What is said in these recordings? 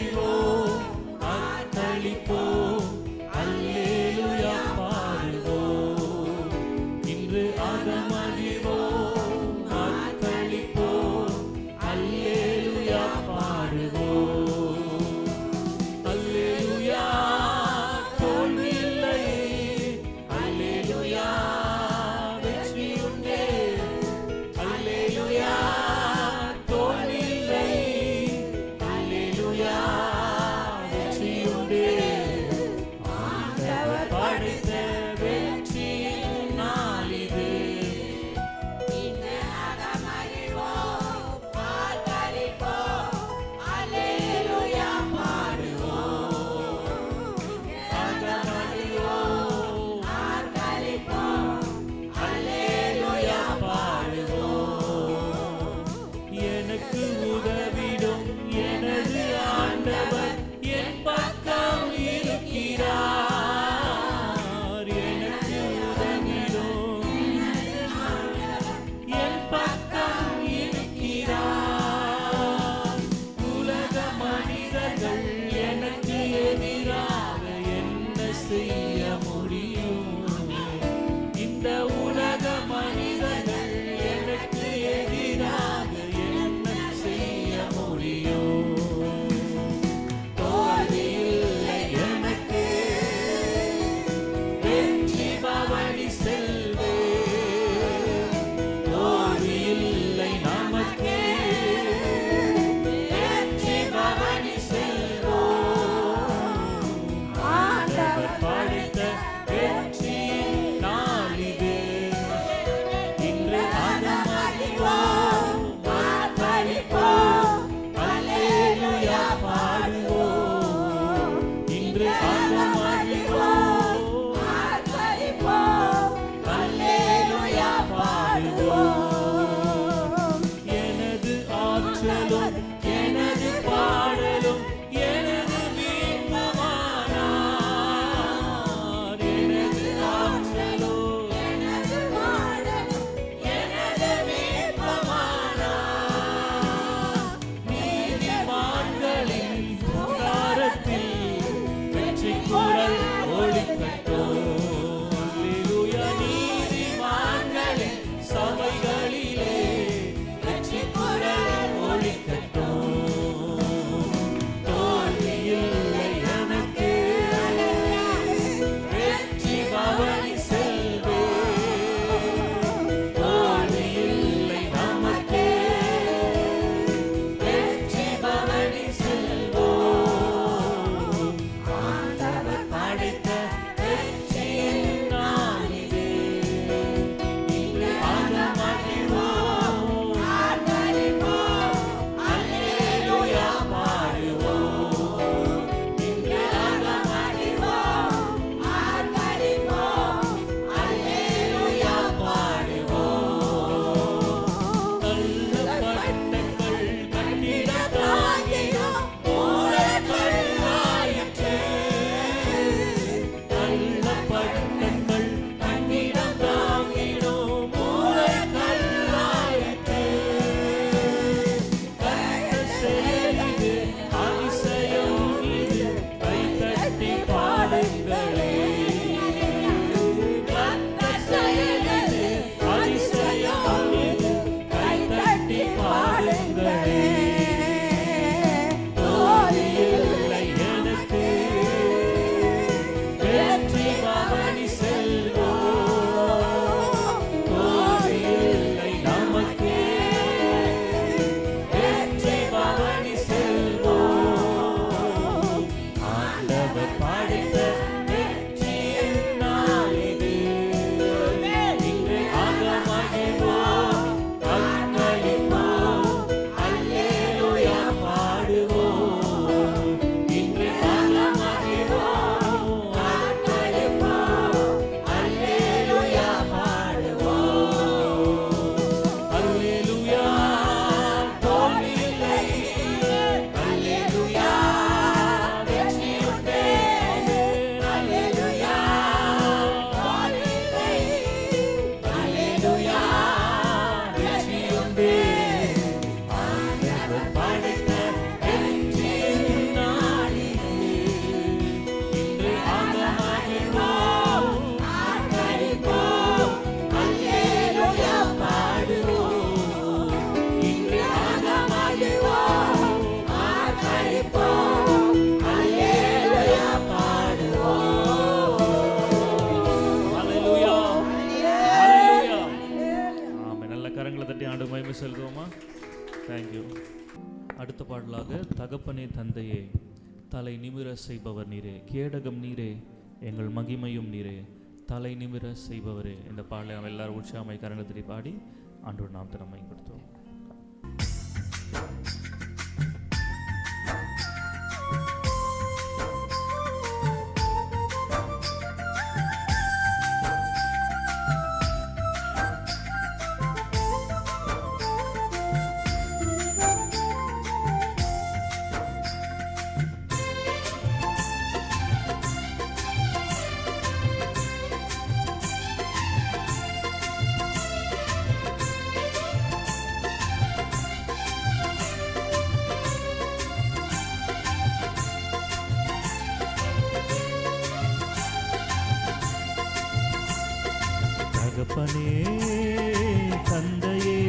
அகமகிழ்வோம் அர்ப்பணிப்போம் அல்லேலூயா பாடுவோம். இன்று அகமகிழ்வோம் அர்ப்பணிப்போம் அல்லேலூயா பாடுவோம். அல்லேலூயா தோல்வி இல்லை, அல்லேலூயா வெற்றி உண்டே, அல்லேலூயா தோல்வி இல்லை, அல்லேலூயா தகப்பனே தந்தையே, தலை நிமிர செய்பவர் நீரே, கேடகம் நீரே, எங்கள் மகிமையும் நீரே, தலை நிமிர செய்பவரே. இந்த பாடலை நாம் எல்லாரும் உற்சாகமை கரணத்திலே பாடி ஆண்டவர் நாம் திறமைப்படுத்துவோம். தகப்பனே தந்தையே,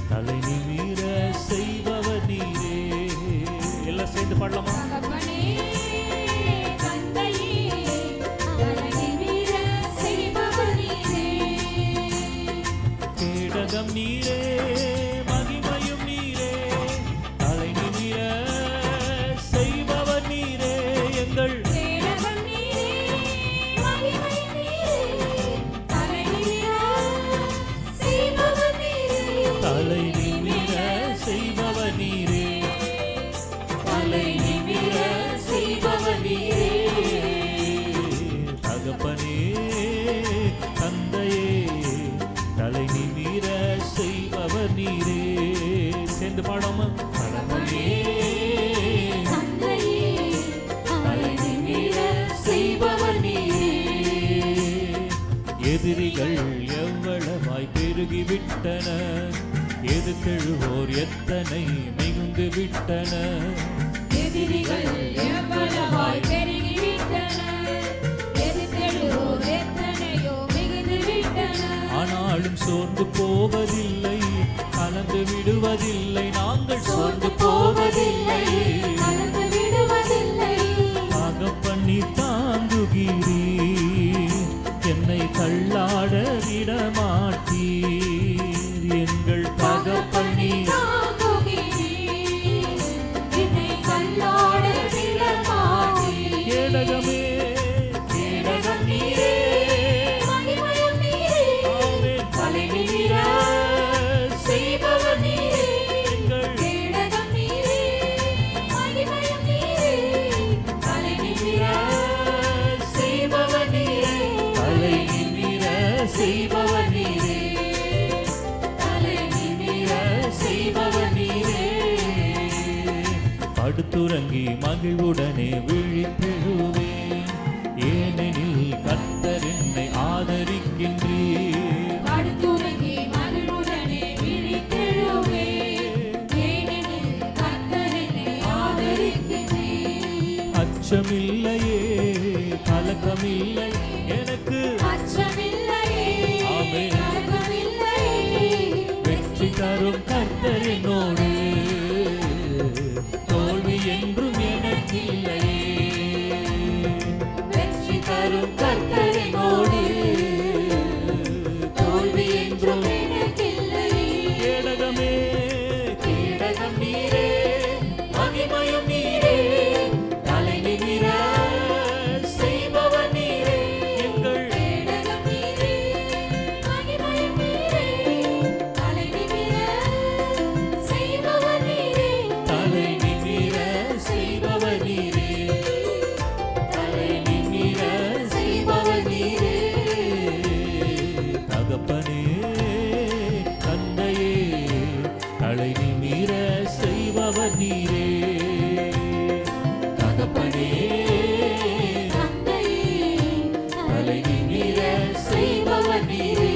தலை நிமிர செய்பவர் நீரே. எல்லாம் சேர்ந்து பாடலாமா? தகப்பனே தந்தையே, தலை நிமிர செய்பவர் நீரே. கேடகம் நீரே, மகிமையும் நீரே, தலை நிமிர செய்பவர் நீரே. எங்கள் கேடகம் நீரே, மகிமை நீரே, தலை நிமிர செய்பவர் நீரே. தலை நிமிர செய்பவர் நீரே, தலை நிமிர செய்பவர் நீரே. தகப்பனே தந்தையே, தலை நிமிர செய்பவர் நீரே. சேர்ந்து பாடாம தகப்பனே தந்தையே, தலை நிமிர செய்பவர் நீரே. எதிரிகள் எவ்வளவாய் பெருகிவிட்டன, எதிர்கெழுவோர் எத்தனை மிகுந்து விட்டன. எதிரிகள் எவ்வளவாய் பெருகிவிட்டன, எதிர்த்தெழுவோர் எத்தனையோ மிகுந்து விட்டன. ஆனாலும் சோர்ந்து போவதில்லை, கலந்து விடுவதில்லை, நாங்கள் சோர்ந்து போவதில்லை. கலந்து விடுவதில்லை. தகப்பனி தாங்குகிறீர், என்னை தள்ளாட விடமாட்டீர். எங்கள் தகப்பனி தாங்குகிறீர், என்னை தள்ளாட விடமாட்டீர். கேடகமே, கேடகம் நீரே, மகிமையும் நீரே, ஆமென். தலை நிமிர செய்பவர் நீரே. எங்கள் கேடகம் நீரே, மகிமையும் நீரே, தலை நிமிர செய்பவர் நீரே. தலை நிமிர செய்பவர் நீரே, தலை நிமிர செய்பவர் நீரே. படுத்துறங்கி மகிழ்வுடனே விழித்தெழுவேன், ஏனெனில் கர்த்தர் என்னை ஆதரிக்கின்றீர். படுத்துறங்கி மகிழ்வுடனே விழித்தெழுவேன், ஏனெனில் கர்த்தர் என்னை ஆதரிக்கின்றீர். அச்சமில்லையே, கலக்கமில்லை எனக்கு, அச்சமில்லையே, ஆமென். கலக்கமில்லையே. வெற்றி தரும் கர்த்தர் என்னோடு, தோல்வி என்றும் எனக்கில்லையே. வெற்றி தரும் கர்த்தர் என்னோடு, தோல்வி என்றும் எனக்கில்லையே. கேடகமே, கேடகம் நீரே, மகிமையும் நீரே, தலை நிமிர செய்பவர் நீரே. எங்கள் கேடகம் நீரே, மகிமையும் நீரே, தலை நிமிர செய்பவர் நீரே. தலை நிமிர செய்பவர் நீரே, தலை நிமிர செய்பவர் நீரே. தகப்பனே தந்தையே, தலை நிமிர செய்பவர் நீரே. தகப்பனே தந்தையே, தலை நிமிர செய்பவர் நீரே.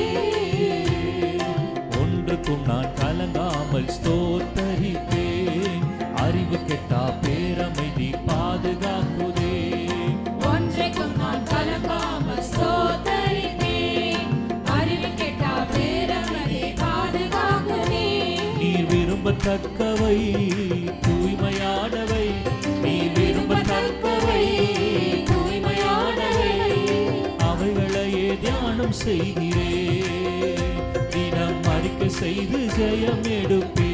ஒன்றுக்கும் நான் கலங்காமல் ஸ்தோத்தரிப்பேன், அறிவு கெட்டா பேரமைதி பாதுகாக்குதே. ஒன்றைக்கும் நான் கலங்காமல் ஸ்தோத்தரிப்பேன், அறிவு கெட்டா பேரமதை பாதுகாக்குதே. நீர் விரும்பத்தக்கவை தூய்மையானவை, நீர் விரும்பத்தக்கவை தூய்மையானவை, அவைகளையே தியானம் செய்கிறே. தினம் அறிக்கை செய்து ஜெயம் எடுப்பே.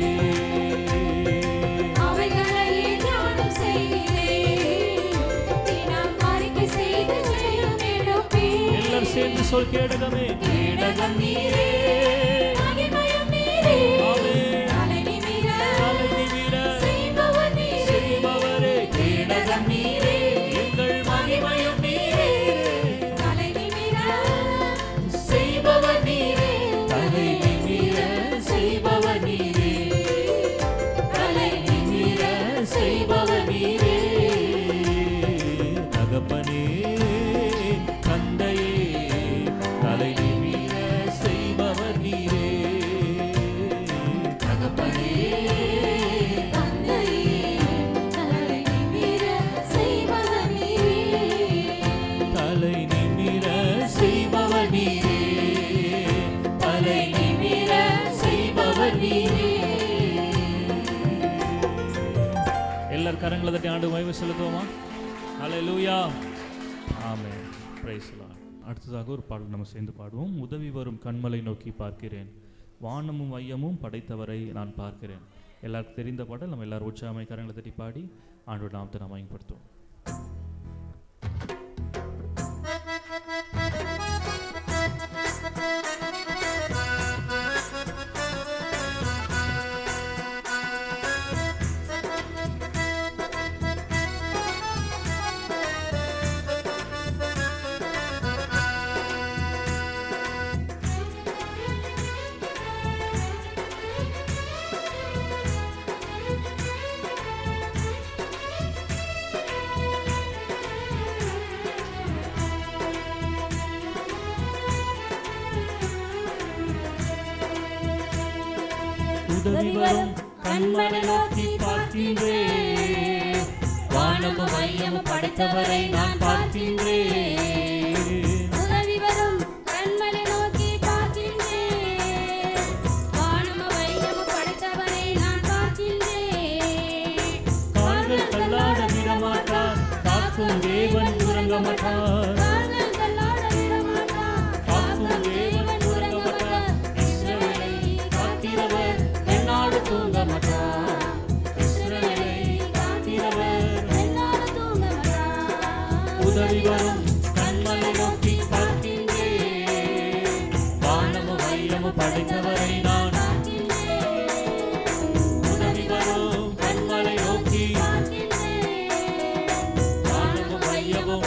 அவைகளையே சொல் கேடகமே. கேடகம் நீரே, மகிமையும் நீரே. ஆமென். தலை நிமிர தலை நிமிர செய்பவர் நீரே. செய்பவரே. கேடகம் நீரே, எங்கள் மகிமையும் நீரே. தலை நிமிர செய்பவர் நீரே. தலை நிமிர செய்பவர் நீரே. தலை நிமிர செய்பவர் நீரே. தகப்பனே, தந்தையே, தலை நிமிர செய்பவர் நீரே. தகப்பனே, தந்தையே, தலை நிமிர செய்பவர் நீரே. தலை நிமிர செய்பவர் நீரே. தலை நிமிர செய்பவர் நீரே. எல்லாரும் கரங்களை தட்டி ஆண்டு மகிமை செலுத்துவோமா? ஹல்லேலூயா. ஆமென். Praise the Lord. அடுத்ததாக ஒரு பாடல் நம்ம சேர்ந்து பாடுவோம். உதவி வரும் கண்மலை நோக்கி பார்க்கிறேன், வானமும் வையமும் படைத்தவரை நான் பார்க்கிறேன். எல்லாருக்கும் தெரிந்த பாடல். நம்ம எல்லாரும் உற்சாகமாய் கரங்களை தட்டி பாடி ஆண்டோட நாமத்தை நாம் மகிமைப்படுத்துவோம். உதவி வரும் கண்மலை நோக்கி பார்க்கின்றேன், வானமும் வையமும் படைத்தவரை நான் பார்க்கின்றேன். உதவி வரும் கண்மலை நோக்கி பார்க்கின்றேன், வானமும் வையமும் படைத்தவரை நான் பார்க்கின்றேன். கால்கள் தள்ளாட விடமாட்டார், காக்கும் தேவன் உறங்க மாட்டார். கால்கள் தள்ளாட விடமாட்டார், காக்கும் தேவன் உறங்க மாட்டார். இஸ்ரவேலை காக்கிறவர் எந்நாடு தூங்க மாட்டார். இஸ்ரவேலை காக்கிறவர் என்னாலும் தூங்க மாட்டார். உதவி வரும் கண்மலை நோக்கி பார்க்கின்றேன், வானமும் வையமும் படைத்தவரை நான். உதவி வரும் கண்மலை நோக்கி வானமும் வையமும்.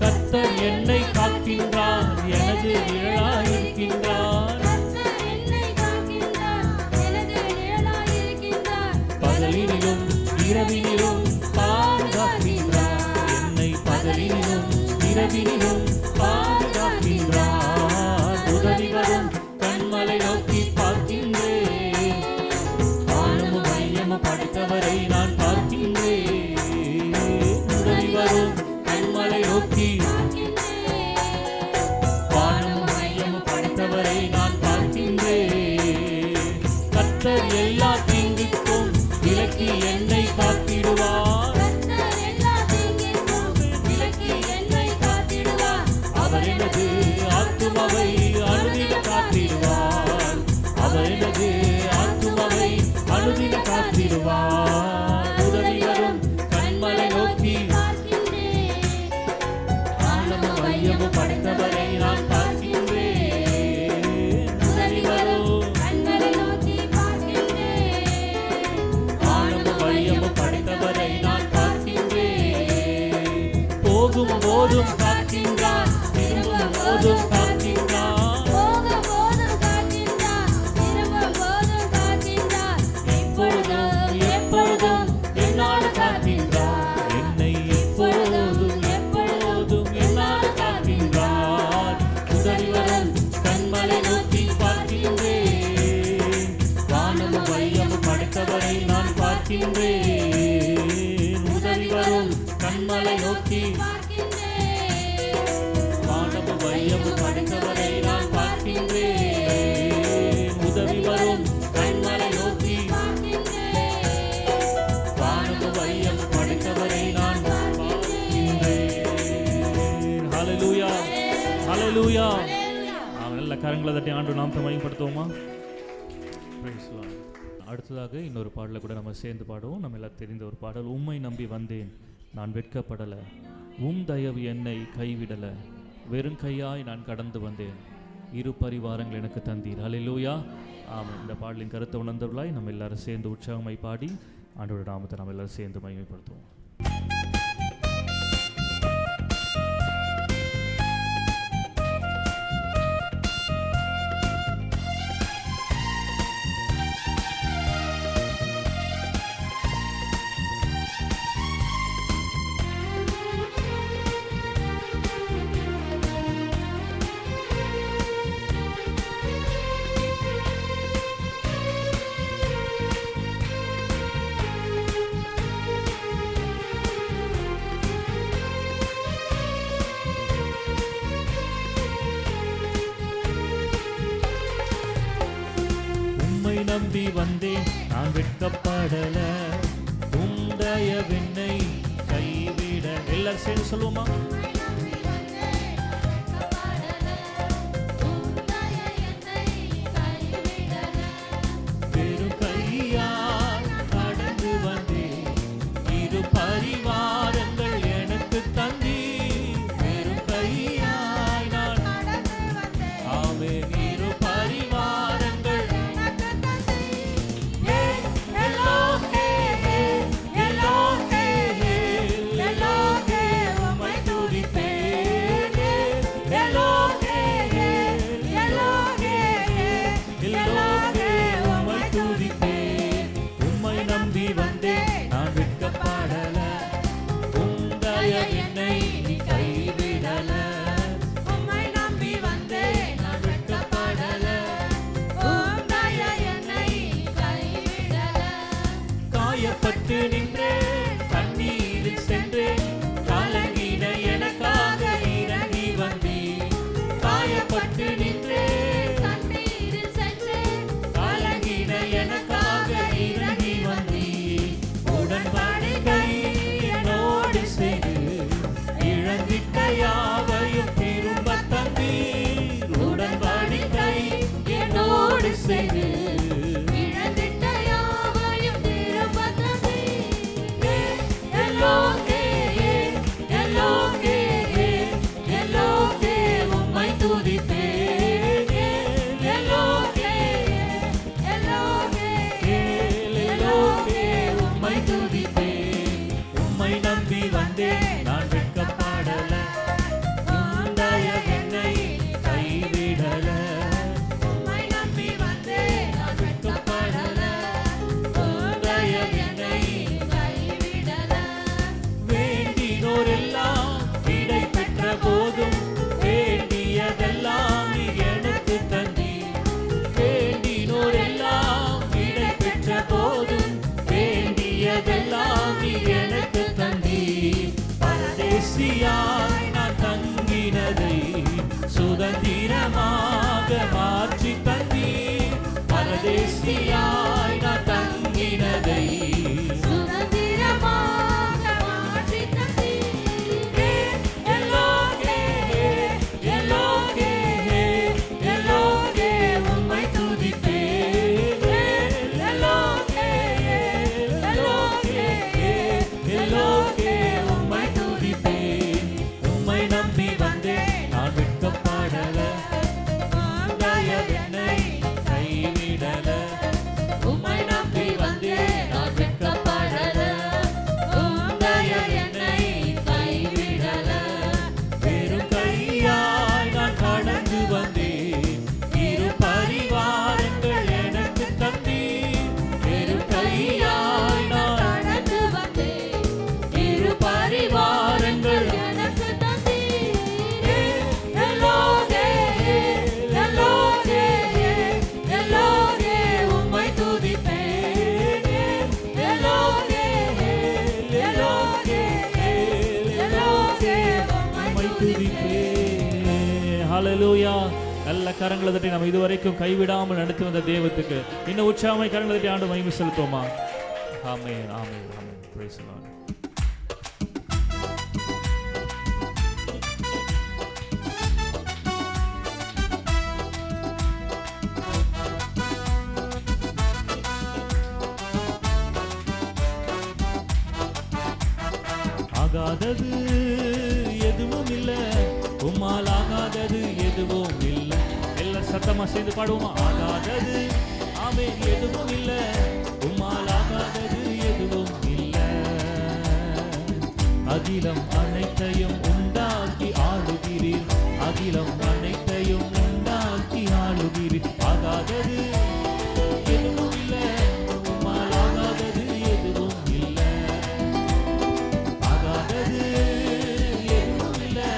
கர்த்தர் என்னை காக்கின்றார், எனது நிழலாயிருக்கின்றார். பகலினிலும் இரவினிலும் பாதுகாக்கின்றார், என்னை பகலினிலும் இரவினிலும் பாதுகாக்கின்றார். உதவி வரும் கண்மலை நோக்கி பார்க்கின்றேன், வானமும் வையமும் படைத்தவரை நான் பார்க்கின்றேன். உதவி வரும் கண்மலை நோக்கி வானமும் வையமும் படைத்தவரை நான் பார்க்கின்றேன். கர்த்தர் எல்லா தீங்குக்கும் விலக்கி என்னை காத்திடுவார். அவர் எனது ஆத்துமாவை அனுதின காத்திடுவார். அவர் எனது ஆத்துமாவை அனுதின காத்திடுவார். உதவி வரும் கண்மலை நோக்கி வானமும் வையமும் படைத்தவரை நான் பார்க்கின்றேன். உதவி வரும் வானமும் வையமும் படைத்தவரை நான் பார்க்கின்றேன். போகும் போதும் காக்கின்றார், திரும்பும் போதும் காக்கின்றார். எப்பொழுதும் எப்பொழுதும் எந்நாடு காக்கின்றார், என்னை எப்பொழுதும் எப்பொழுதும் எந்நாடு காக்கின்றார். உதவி வரும் கண்மலை நோக்கி பார்க்கின்றேன், வானமும் வையமும் படைத்தவரை நான் பார்க்கின்றேன். உதவி வரும் கண்மலை நோக்கி வானமும் வையமும் படைத்தவரை நான் பார்க்கின்றேன். உதவி வரும் கண்மலை நோக்கி வானமும் வையமும் படைத்தவரை நான் பார்க்கின்றேன். ஹல்லேலூயா, ஹல்லேலூயா. நல்ல கரங்களை தட்டி ஆண்டு நாமத்தை மகிமைப்படுத்துவோமா? Praise the Lord. அடுத்ததாக இன்னொரு பாடலை கூட நம்ம சேர்ந்து பாடுவோம். நம்ம எல்லாம் தெரிந்த ஒரு பாடல். உம்மை நம்பி வந்தேன், நான் வெட்கப்படலை, உம் தயவு என்னை கைவிடல, வெறும் கையாய் நான் கடந்து வந்தேன், இரு பரிவாரங்கள் எனக்கு தந்தீர். ஹல்லேலூயா. ஆமாம். இந்த பாடலின் கருத்தை உணர்ந்தவர்களாய் நம்ம எல்லாரும் சேர்ந்து உற்சாகமாய் பாடி ஆண்டவருடைய நாமத்தை நம்ம எல்லாரும் சேர்ந்து மகிமைப்படுத்துவோம். நம்பி வந்தேன், நான் வெட்கப்படல, உம் தயவென்னை கைவிட. எல்லாரும் சேர்ந்து சொல்லுவோமா? வெறும் கையால் கடந்து வந்தேன், இரு பரிவாரங்கள் எனக்கு தந்தீர். வெறும் கையால் நான் ஆமென், இரு பரிவாரங்கள் நின்றேன், தண்ணீரில் சென்றேன், கலங்கின எனக்காக இறங்கி வந்தீர். காயப்பட்டு நின்றேன், தண்ணீரில் சென்றேன், கலங்கின எனக்காக இறங்கி வந்தீர். உடன்படிக்கை என்னோடு செய்து இழந்திட்ட யாவையும் திரும்ப தந்தீர். உடன்படிக்கை என்னோடு செய்து நம்பி வந்தேன், நான் வெட்கப்படல, உம் தயவென்னை கைவிடல. உம்மை நம்பி வந்தேன், நான் வெட்கப்படல, உம் தயவென்னை கைவிடல. வேண்டினோரெல்லாம் விடை பெற்ற போதும் வேண்டியதெல்லாம் நீ எனக்கு தந்தீர். வேண்டினோரெல்லாம் விடை பெற்ற போதும் வேண்டியதெல்லாம் நீ எனக்கு தந்தீர். பரதேசியாய் நான் தங்கினதை சுதந்திரமாக மாற்றி தந்தீர். பரதேசியாய் நான் தங்கினதை சுதந்திரமாக மாற்றி தந்தீர். எல்லோகே எல்லோகே எல்லோகே உம்மை துதிப்பேன். எல்லோகே எல்லோகே எல்லோகே உம்மை துதிப்பேன். உம்மை நம்பி வந்தேன், நான் வெட்கப்படல, உம் தயவென்னை கைவிடல. உம்மை நம்பி வந்தேன், நான் வெட்கப்படல, உம் தயவென்னை கைவிடல. வெறும் கையாய் நான் கடந்து வந்தேன், இரு பரிவாரங்கள் எனக்கு தந்தீர். வெறும் கையாய் நான் கடந்து வந்தேன், இரு பரிவாரங்கள் எனக்கு தந்தீர். எல்லோகே எல்லோகே எல்லோகே உம்மை துதிப்பேன். எல்லோகே எல்லோகே எல்லோகே உம்மை துதிப்பேன். ஹல்லேலூயா. நல்ல கரங்களை தட்டி நம்ம இதுவரைக்கும் கைவிடாமல் நடத்தி வந்த தேவத்துக்கு இன்னும் உற்சாகமாய் கரங்களை தட்டி ஆண்டு மகிமை செலுத்துவோமா? ஆமென் ஆமென் ஆமென். Praise the Lord. ஆகாதது உம்மால் ஆகாதது எதுவும் இல்லை. எல்லாம் சத்தமா சேர்ந்து பாடுவோமா? ஆகாதது ஆமென் எதுவும் இல்லை, உம்மால் ஆகாதது எதுவும் இல்லை. அகிலம் அனைத்தையும் உண்டாக்கி ஆளுகிறீர், அகிலம் அனைத்தையும் உண்டாக்கி ஆளுகிறீர். ஆகாதது எதுவும் இல்லை, உம்மால் ஆகாதது எதுவும் இல்லை. ஆகாதது எதுவும் இல்லை,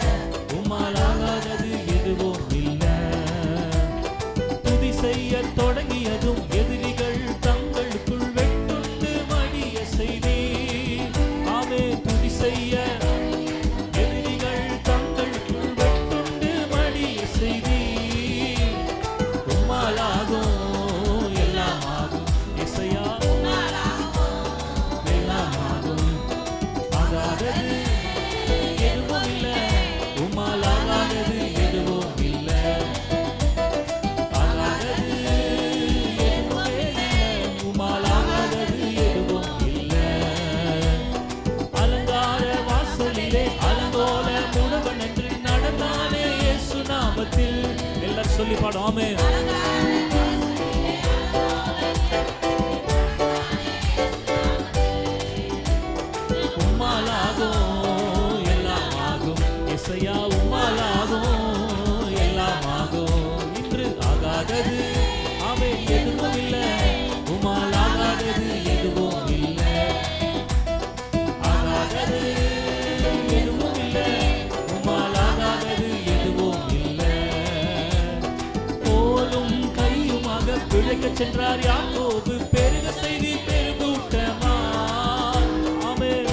உம்மால் ஆகாதது எதுவும் இல்லை. துதி செய்ய தொடங்கியதும் எதிரிகள் தங்களுக்குள் வெட்டுண்டு மடிய செய்தீர். ஆமே துதி செய்ய எதிரிகள் தங்களுக்குள் வெட்டுண்டு மடிய செய்தீர். உம்மாலாகும் எல்லாம் ஆகும் இசையா, எல்லாம் ஆகும். ஆகாதது எதுவும் இல்லை, உம்மால் ஆகாதது எதுவும் இல்லை. ஆகாதது எதுவுமே இல்லை, உம்மால் ஆகாதது எதுவும் இல்லை. அலங்கார வாசலிலே அலங்கோல முடவன் என்று நடந்தானே இயேசு நாமத்தில். எல்லாரும் சொல்லி பாடும் ஆமென். உம்மாலாகும் எல்லாம் ஆகும் இசையா, உம்மாலாகும் எல்லாம் ஆகும். இன்று ஆகாதது ஆமென் எதுவும் இல்லை, உம்மால் ஆகாதது எதுவும் இல்லை. ஆகாதது எதுவும் இல்லை, உம்மால் ஆகாதது எதுவும் இல்லை. கோலும் கையுமாக பிழைக்கச் சென்றார் யாக்கோபு, பெருக செய்தி பெருங்கூட்டமா. ஆமென்.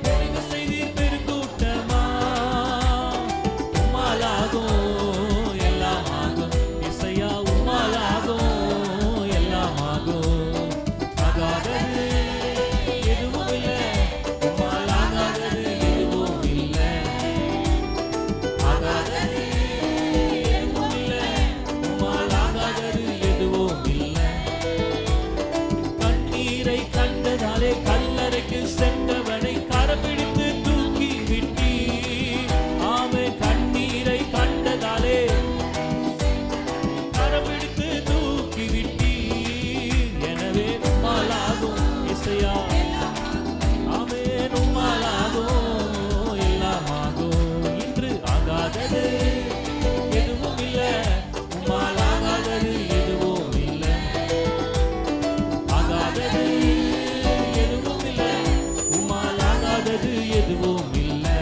பெருக செய்தி பெருங்கூட்டமா. உம்மாலாகும் எல்லாம் ஆகும் இசையா, உம்மாலாகும் எல்லாம் ஆகும். ஆகாதது எதுவும் இல்லை, உம்மால் ஆகாதது எதுவும் இல்லை. ஆகாதது எதுவும் இல்லை, உம்மால் ஆகாதது எதுவும் இல்லை. கண்ணீரை கண்டதாலே கல்லறைக்கு சென்றவனை கரப்பிடித்து தூக்கி விட்டீர். ஆமே கண்ணீரை கண்டதாலே கரப்பிடித்து தூக்கி விட்டீர். எனவே உம்மாலாகும் இசையா, ஆமென் உம்மாலாகும் எல்லாம் ஆகும். இன்று ஆகாதது எதுவும் இல்லை, உம்மால் ஆகாதது எதுவும் இல்லை. ஆகாதது எதுவும் இல்லை, உம்மால் ஆகாதது எதுவும் இல்லை.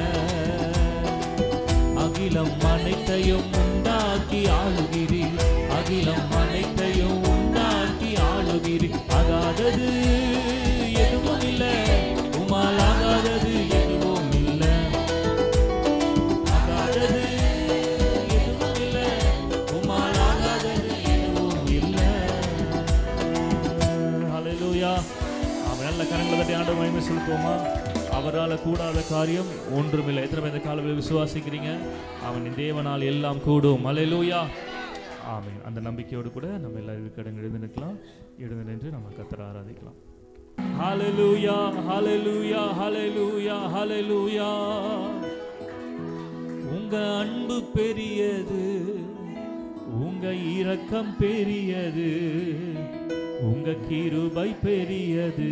அகிலம் அனைத்தையும் உண்டாக்கி ஆளுகிறீர், அகிலம் அனைத்தையும் உண்டாக்கி ஆளுகிறீர். ஆகாதது எதுவும் இல்லை, உம்மால் ஆகாதது எதுவும் இல்லை. ஆகாதது எதுவும் இல்லை, உம்மால் ஆகாதது எதுவும் இல்லை. ஹல்லேலூயா. அவன் நல்ல கரங்களை தட்டி ஆண்டவரை மகிமை செலுத்துவோமா? அவரால் கூடாத காரியம் ஒன்றுமில்லை. எத்தனை பேர் இந்த காலையில் விசுவாசிக்கிறீங்க? அவன் தேவனால் எல்லாம் கூடும். ஹல்லேலூயா. ஆமென். அந்த நம்பிக்கையோடு கூட நம்ம எல்லாரும் கடங்க எழுந்து நிற்கலாம். எழுந்து நின்று நம்ம கர்த்தரை ஆராதிக்கலாம். ஹல்லேலூயா, ஹல்லேலூயா, ஹல்லேலூயா, ஹல்லேலூயா. உங்க அன்பு பெரியது, உங்க இரக்கம் பெரியது, உங்க கிருபை பெரியது,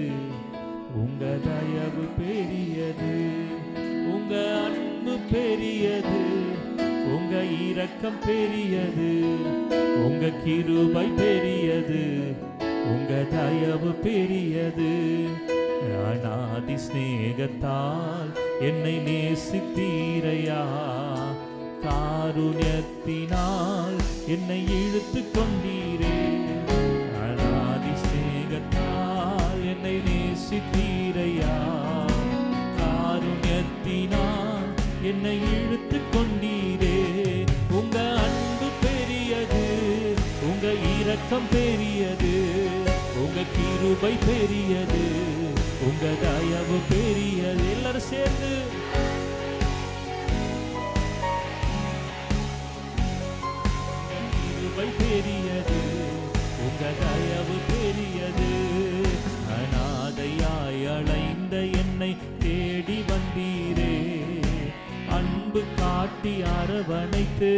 உங்க தயவு பெரியது. உங்க அன்பு பெரியது, உங்க இரக்கம் பெரியது, உங்க கிருபை பெரியது, உங்க தயவு பெரியது. அநாதி ஸ்நேகத்தால் என்னை நேசித்தீரையா, காருண்யத்தினால் என்னை இழுத்து கொண்டீரே. அநாதி ஸ்நேகத்தால் என்னை நேசித்தீரையா, காருண்யத்தினால் என்னை இழுத்து கொண்டீரே. உங்க அன்பு பெரியது, உங்க இரக்கம் பெரியது, உங்க கிருபை பெரியது, உங்க தயவு பெரியது. எல்லாரும் சேர்ந்து கிருபை பெரியது, உங்க தயவு பெரியது. அநாதையாய் அலைந்த என்னை தேடி வந்தீரே, அன்பு காட்டி அரவணைத்து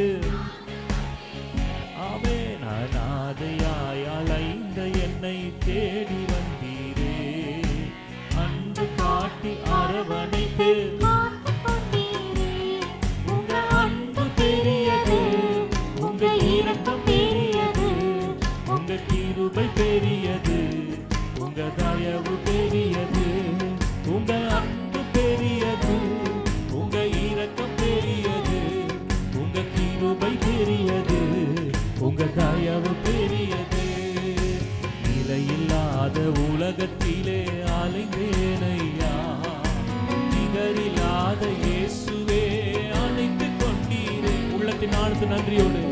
ஆமென் அநாதையாய் அலைந்த என்னை தேடி வந்தீரே அன்பு காட்டி அரவணைத்து உங்க அன்பு பெரியது உங்க இரக்கம் பெரியது உங்க கிருபை பெரியது உங்க தயவு பெரியது உங்க அன்பு பெரியது உங்க இரக்கம் பெரியது உங்க கிருபை பெரியது உங்க தயவு பெரியது நிலையில்லாத உலகத்திலே அலைந்தேனையா நிகரில்லாத இயேசுவே அழைத்து கொண்டீரே உள்ளத்தின் ஆழ்ந்து நன்றியோடு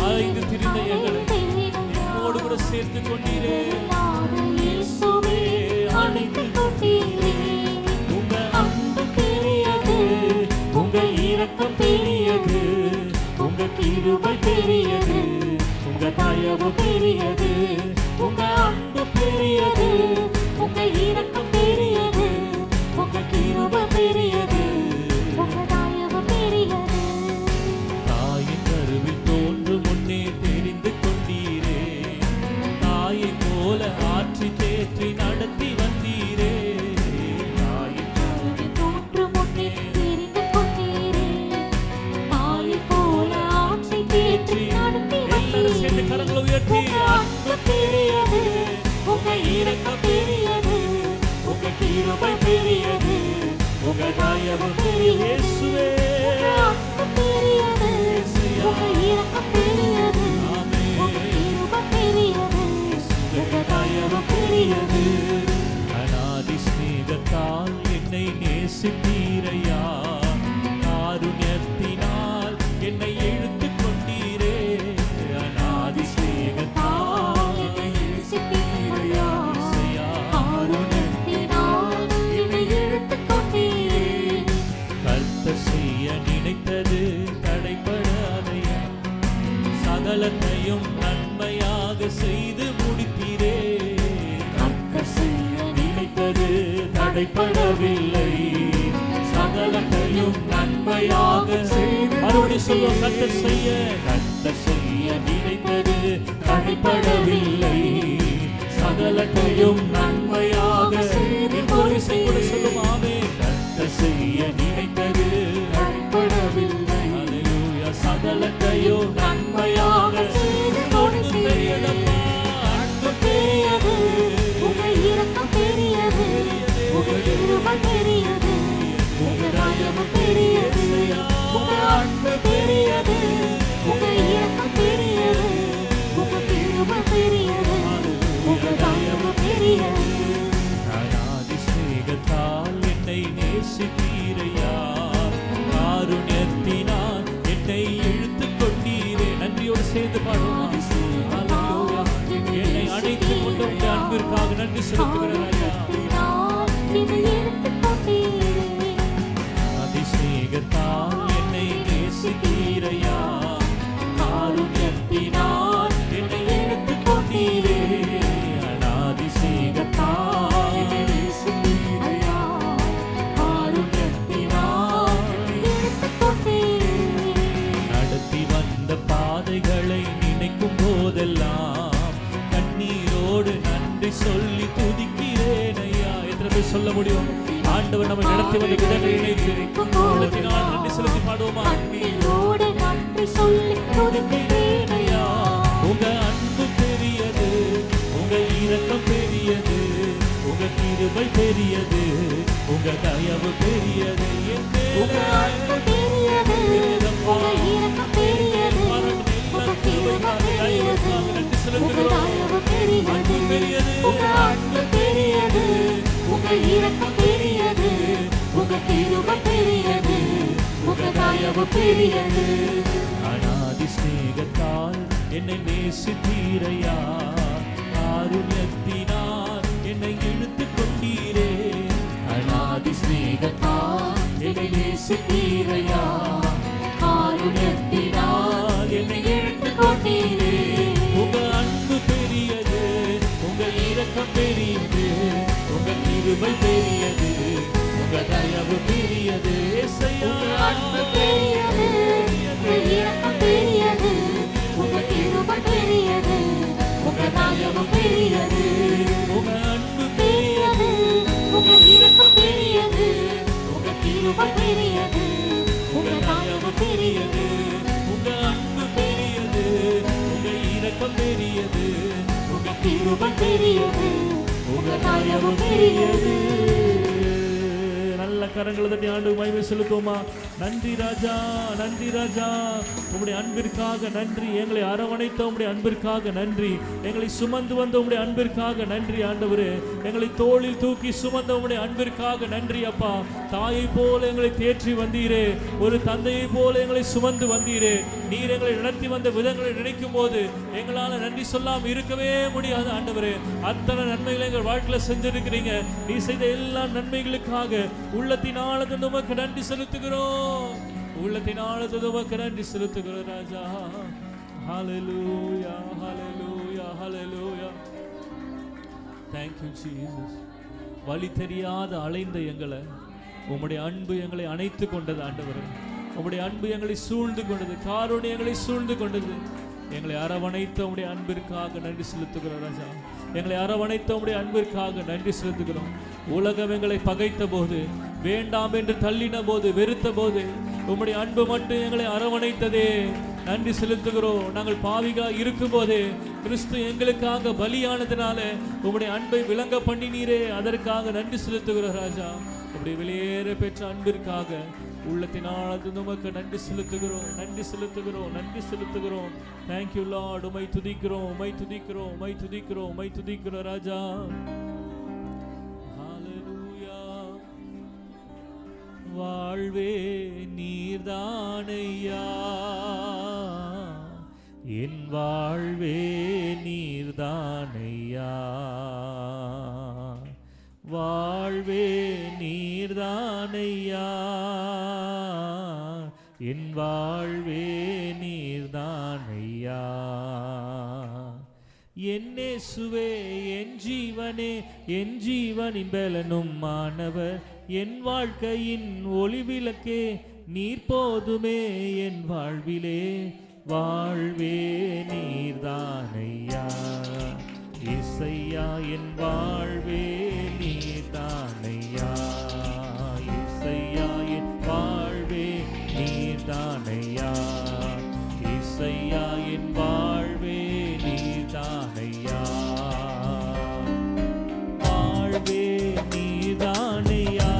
ஆய்ந்து திரிந்த எங்களை என்னோடு கூட சேர்த்து கொண்டீரே இயேசுவே அழைத்து கொண்டீரே உங்க அன்பு பெரியது உங்க இரக்கம் பெரியது உங்க கிருபை பெரியது உங்க தயவு பெரியது உங்க அன்பு பெரியது உங்க இரக்கம் பெரியது உங்க கிருபை பெரியது உங்க தயவு பெரியது தாயின் கருவில் தோன்று முன்னே தெரிந்து கொண்டீரே தாயை போல ஆற்றி தேற்றி நடத்தி வந்தீரே தாயின் கருவில் தோன்று முன்னே தெரிந்து கொண்டீரே தாயை போல ஆற்றி தேற்றி நடத்தி எல்லாரும் சேர்ந்து கரங்களை உயர்த்தி அன்பு பெரியது உங்க இரக்கம் பெரியது உங்க கிருபை பெரியது உங்க தயவு பெரியது இயேசுவே அன்பு பெரியது உங்க இரக்கம் பெரியது உங்க கிருபை பெரியது உங்க தயவு பெரியது அநாதி ஸ்நேகத்தால் என்னை நேசித்தீரையா காருண்யத்தினால் என்னை இழுத்து கொண்டீரே அநாதி ஸ்நேகத்தால் என்னை நேசித்தீரையா காருண்யத்தினால் என்னை இழுத்து கொண்டீரே கர்த்தர் செய்ய நினைத்தது தடைபடாதையா சகலத்தையும் நன்மையாக செய்து முடித்தீரே கர்த்தர் செய்ய நினைத்தது தடைபடவில்லை சகலத்தையும் நன்மையாக செய்து மறுபடியும் சொல்லுவோம் கர்த்தர் செய்ய நினைத்தது தடைபடவில்லை சகலத்தையும் நன்மையாக செய்து கூட சொல்லுமாமே கர்த்தர் செய்ய நினைத்தது தடைபடவில்லை அல்லேலூயா சகலத்தையும் நன்மையாக செய்து கொடுத்தீரப்பா அன்பு பெரியது உங்க இரக்கம் பெரியது உங்க கிருபை பெரியது உங்க தயவு பெரியது உங்க அன்பு பெரியது உங்க இரக்கம் பெரியது உங்க கிருபை பெரியது உங்க தயவு பெரியது அநாதி ஸ்நேகத்தால் என்னை நேசித்தீரையா காருண்யத்தினால் என்னை இழுத்து கொண்டீரே நன்றியோடு சேர்ந்து பாடுவோம் என்னை அழைத்து கொண்ட உங்க அன்பிற்காக நன்றி செலுத்துகிறேன் அதிஸ்நேகத்தால் என்னை நேசித்தீரையா காருண்யத்தினால் என்னை இழுத்து கொண்டீரே அநாதிஸ்நேகத்தால் என்னை நேசித்தீரையா காருண்யத்தினால் என்னை இழுத்து கொண்டீரே நடத்தி வந்த பாதைகளை நினைக்கும் போதெல்லாம் கண்ணீரோடு நன்றி சொல்லி துதிக்கிறேன் ஐயா எத்தனை பேர் சொல்ல முடியும் ஆண்டவர் நம்மை நடத்தி வந்த விதங்களை நினைத்து உள்ளத்தினால் நன்றி செலுத்தி பாடுவோமா கண்ணீரோடு நன்றி சொல்லி துதிக்கிறேன் ஐயா உங்க அன்பு பெரியது உங்க இரக்கம் பெரியது உங்க கிருபை பெரியது உங்க தயவு பெரியது உங்க அன்பு பெரியது உங்க இரக்கம் பெரியது உங்க கிருபை பெரியது உங்க தயவு பெரியது உங்க அன்பு பெரியது உங்க இரக்கம் பெரியது உங்க கிருபை பெரியது உங்க தயவு பெரியது அநாதி ஸ்நேகத்தால் என்னை நேசித்தீரையா காருண்யத்தினால் என்னை இழுத்து கொண்டீரே அநாதி ஸ்நேகத்தால் என்னை நேசித்தீரையா காருண்யத்தினால் என்னை இழுத்து கொண்டீரே உங்க அன்பு பெரியது உங்க இரக்கம் பெரியது உங்க கிருபை பெரியது உங்க தயவு பெரியது இயேசையா இரக்கம் பெரியது, உங்க கிருபை பெரியது, உங்க தயவு பெரியது. நல்ல கரங்களை தட்டி ஆண்டவருக்கு மகிமை செலுத்துவோமா? நன்றி ராஜா, நன்றி ராஜா, உம்முடைய அன்பிற்காக நன்றி. எங்களை அரவணைத்த உம்முடைய அன்பிற்காக நன்றி. எங்களை சுமந்து வந்த உம்முடைய அன்பிற்காக நன்றி ஆண்டவரே. எங்களை தோளில் தூக்கி சுமந்த உம்முடைய அன்பிற்காக நன்றி அப்பா. தாயை போல எங்களை தேற்றி வந்தீரே, ஒரு தந்தையை போல எங்களை சுமந்து வந்தீரே. நீர் எங்களை நடத்தி வந்த விதங்களை நினைக்கும் போது எங்களால் நன்றி சொல்லாமல் இருக்கவே முடியாது ஆண்டவரே. அத்தனை நன்மைகளை எங்கள் வாழ்க்கையில் செஞ்சிருக்கிறீங்க. நீ செய்த எல்லா நன்மைகளுக்காக உள்ளத்தினால உமக்கு நன்றி செலுத்துகிறோம், உள்ளத்தினால உமக்கு நன்றி செலுத்துகிறோம் ராஜா. ஹல்லேலூயா, ஹல்லேலூயா, ஹல்லேலூயா. Thank you Jesus. வழி தெரியாத அலைந்த எங்களை உம்முடைய அன்பு எங்களை அணைத்து கொண்டது ஆண்டவரே. உம்முடைய அன்பு எங்களை சூழ்ந்து கொண்டது, காருண்யம் எங்களை சூழ்ந்து கொண்டது. எங்களை அரவணைத்த உம்முடைய அன்பிற்காக நன்றி செலுத்துகிறோம் ராஜா. எங்களை அரவணைத்த உம்முடைய அன்பிற்காக நன்றி செலுத்துகிறோம். உலகம் எங்களை பகைத்த போது, வேண்டாம் என்று தள்ளின போது, வெறுத்த போது உம்முடைய அன்பு மட்டும் எங்களை அரவணைத்ததே. நன்றி செலுத்துகிறோம். நாங்கள் பாவிகா இருக்கும் போதே கிறிஸ்து எங்களுக்காக பலியானதுனால உம்முடைய அன்பை விளங்க பண்ணினீரே, அதற்காக நன்றி செலுத்துகிறோம் ராஜா. உம்முடைய வெளியேற பெற்ற அன்பிற்காக உள்ளத்தினால் உமக்கு நன்றி செலுத்துகிறோம், நன்றி செலுத்துகிறோம், நன்றி செலுத்துகிறோம். Thank you Lord. உமை துதிக்கிறோம், உமை துதிக்கிறோம், உமை துதிக்கிறோம், உமை துதிக்கிறோம் ராஜா. ஹல்லேலூயா. வாழ்வே நீர்தானையா, என் வாழ்வே நீர்தானையா, வாழ்வே நீர்தானையா, என் வாழ்வே நீர்தானையா. என் இயேசுவே என் ஜீவனே, என் ஜீவனின் பலனும் மாணவர், என் வாழ்க்கையின் ஒளிவிளக்கே நீர் போதுமே என் வாழ்விலே, வாழ்வே நீர்தானையா. இசையா என் வாழ்வே நீர்தானையா, இசையா என் வாழ்வே நீர்தானையா, இசையா என் வாழ்வே நீர்தானையா, வாழ்வே நீர்தானையா,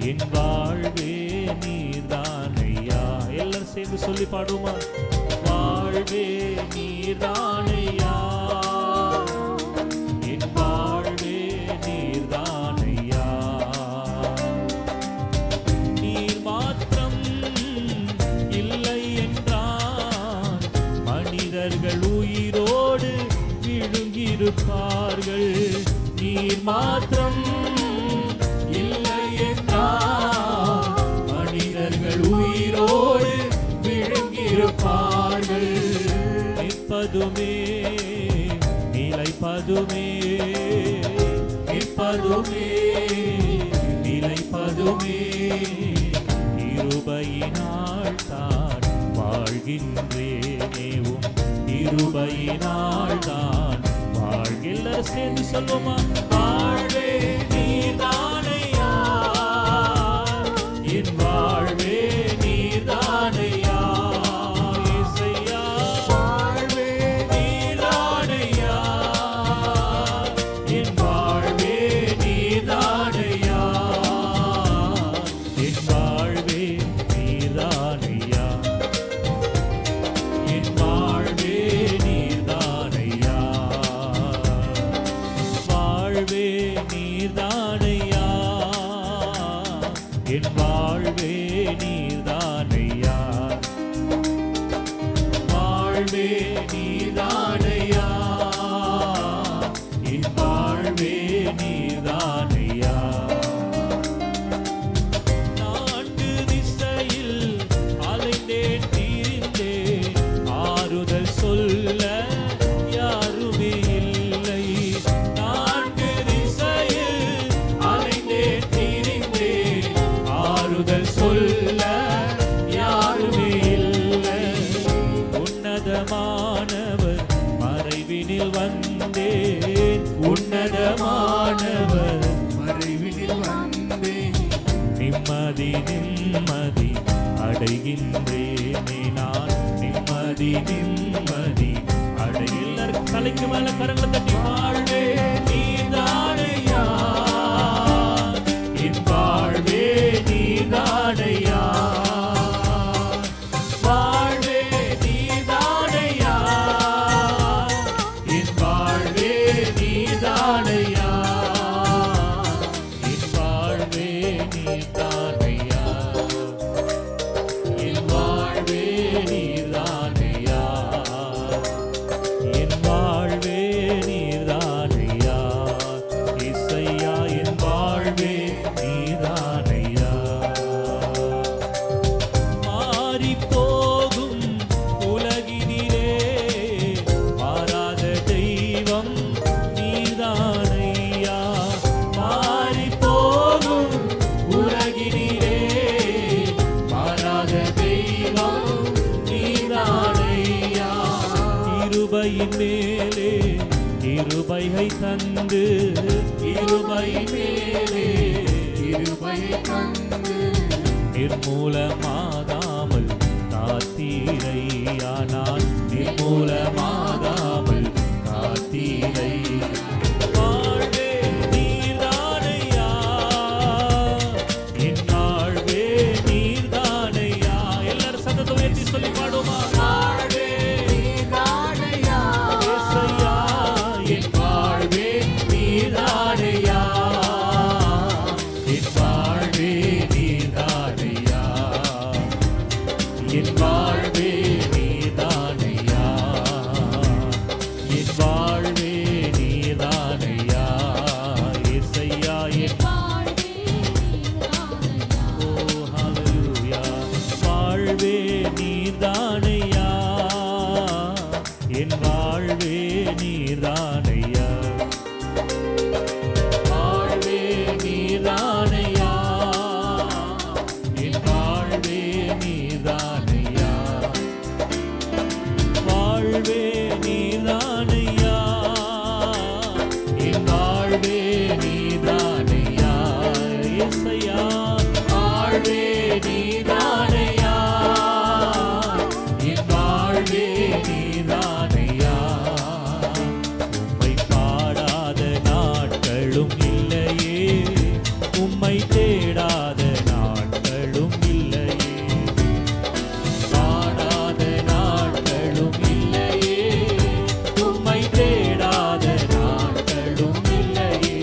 என் வாழ்வே நீர்தானையா. எல்லாரும் சேர்ந்து சொல்லி பாடுமா? வாழ்வே நீர்தானையா, என் வாழ்வே நீர்தானையா. நீர் மாத்திரம் இல்லை என்றால் மனிதர்கள் உயிரோடு விழுங்கியிருப்பார்கள். நீர் மாத்திரம் இல்லை என்றால் மனிதர்கள் உயிரோடு விழுங்கியிருப்பார்கள். நிற்பதுமே நிலைப்பதுமே, நிற்பதுமே நிலைப்பதுமே கிருபையினால் தான் வாழ்கின்றேனே, உம் கிருபையினால் தான் வாழ்கின்ற. சேர்ந்து சொல்லுமா? வாழ்வே நீர்தானையா, என் வாழ்வே நீர்தானையா, இசையா வாழ்வே நீர்தானையா, என் வாழ்வே நீர்தானையா, என் வாழ்வே நீர்தானையா, என் வாழ்வே நீர்தானையா, வாழ்வே நீர்தானையா, என் வாழ்வே நீர்தானையா, வாழ்வே நீர்தானையா, என் வாழ்வே நீர்தானையா. நான்கு திசையில் அலைந்தேன் திரிந்தேன், ஆறுதல் சொல்ல யாருமே இல்லை. நான்கு திசையில் அலைந்தேன் திரிந்தேன், ஆறுதல் சொல்ல யாருமே இல்லை. உன்னதமானவர் தலைக்கு மேல கரங்களை தட்டி வாழ்வே நீதானையா, என் வாழ்வே நீதானையா, வாழ்வே நீதானையா, என் வாழ்வே நீதானையா, என் வாழ்வே நீதானையா, என் வாழ்வே நீதானையா, என் வாழ்வே நீதானையா, இசையா என் வாழ்வே நீதானையா. மாறி போகும் உலகினிலே மாறாத தெய்வம் நீதானையா, மாறி போகும் உலகினிலே மாறாத தெய்வம் நீதானையா. கிருபையின் மேலே கிருபையை தந்து, கிருபையின் மேலே கிருபையை தந்து, நிர்மூலமாகாமல் காத்தீரையா, நான் நிர்மூலமாகாமல் காத்தீரை. வாழ்வே நீர்தானையா, என் வாழ்வே நீர்தானையா. எல்லாரும் சத்தத்தை உயர்த்தி சொல்லி பாடுமா? வாழ்வே நீர்தானையா, இயேசையா, என் வாழ்வே நீர்தானையா, என் வாழ்வே நீர்தானையா, என் வாழ்வே நீர்தானையா, என் வாழ்வே நீர்தானையா, இயேசையா, என் ஓ ஹல்லேலூயா, வாழ்வே நீர்தானையா, என் வாழ்வே நீர்தானையா, வாழ்வே நீர்தானையா, என் வாழ்வே நீர்தானையா, வாழ்வே நீர்தானையா, என் வாழ்வே நீர்தானையா, இயேசையா, வாழ்வே நீர்தானையா, என் வாழ்வே நீர்தானையா. உம்மை பாடாத நாட்களும் இல்லையே, உம்மை தேடாத நாட்களும் இல்லையே, பாடாத நாட்களும் இல்லையே, உம்மை தேடாத நாட்களும் இல்லையே.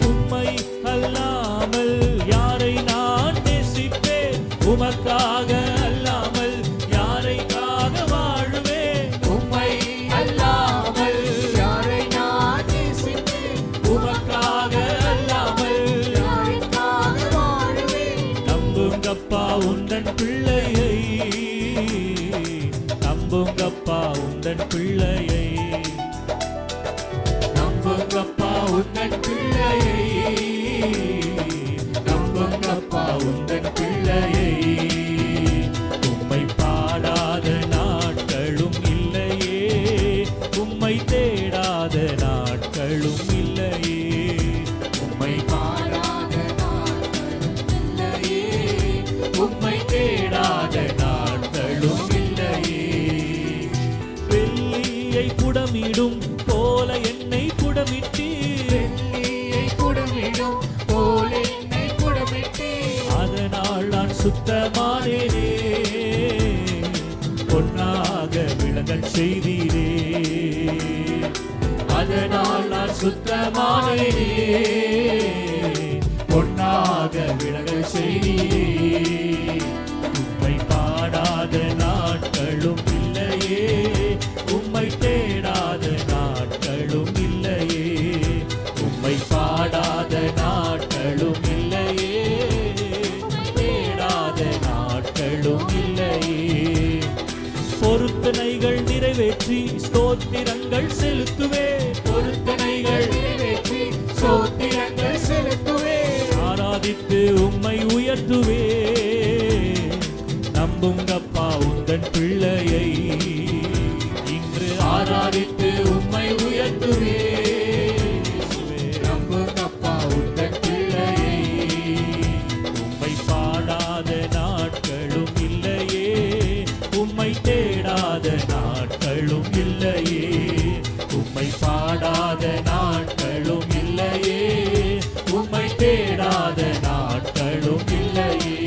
உம்மை அல்லாமல் யாரை நான் நேசிப்பேன், உமக்காக அல்லாமல் யாரைக்காக வாழ்வேன், உம்மை அல்லாமல் யாரை நான் நேசிப்பேன், உமக்காக அல்லாமல் யாரைக்காக வாழ்வேன். நம்புங்கப்பா உந்தன் பிள்ளையை, நம்புங்கப்பா உந்தன் பிள்ளையை, நம்புங்கப்பா உந்தன் பிள்ளையை, நம்புங்கப்பா உந்தன் பிள்ளையை. உம்மை பாடாத நாட்களும் இல்லையே, உம்மை தேடாத நாட்களும் இல்லையே, உம்மை பாடாத நாட்களும் இல்லையே, உம்மை தேடாத நாட்களும் இல்லையே. வெள்ளியை புடமிடும் போல என்னை புடமிட்டீர், வெள்ளியை புடமிடும் போல என்னை புடமிட்டீர், அதனால் நான் சுத்தமானேனே, பொன்னாக விளங்கச் செய்தீரே, அதனால் நான் சுத்தமானேனே, பொன்னாக விளங்கச் செய்தீரே. உம்மை பாடாத நாட்களும் இல்லையே, உம்மை தேடாத நாட்களும் இல்லையே, உம்மை பாடாத நாட்களும் இல்லையே, தேடாத நாட்களும் இல்லையே. பொருத்தனைகள் நிறைவேற்றி ஸ்தோத்திரங்கள் செலுத்துவே, பொருத்தனைகள் நிறைவேற்றி ஸ்தோத்திரங்கள் செலுத்துவே, ஆராதித்து உம்மை உயர்த்துவே. நம்புங்கப்பா உந்தன் பிள்ளையை, இன்று ஆராதித்து உம்மை உயர்த்துவே. நம்புங்கப்பா உந்தன் பிள்ளையை, உம்மை பாடாத நாட்களும் இல்லையே, உம்மை தேடாத நாட்களும் இல்லையே, பாடாத நாட்களும் இல்லையே, உம்மை தேடாத நாட்களும் இல்லையே.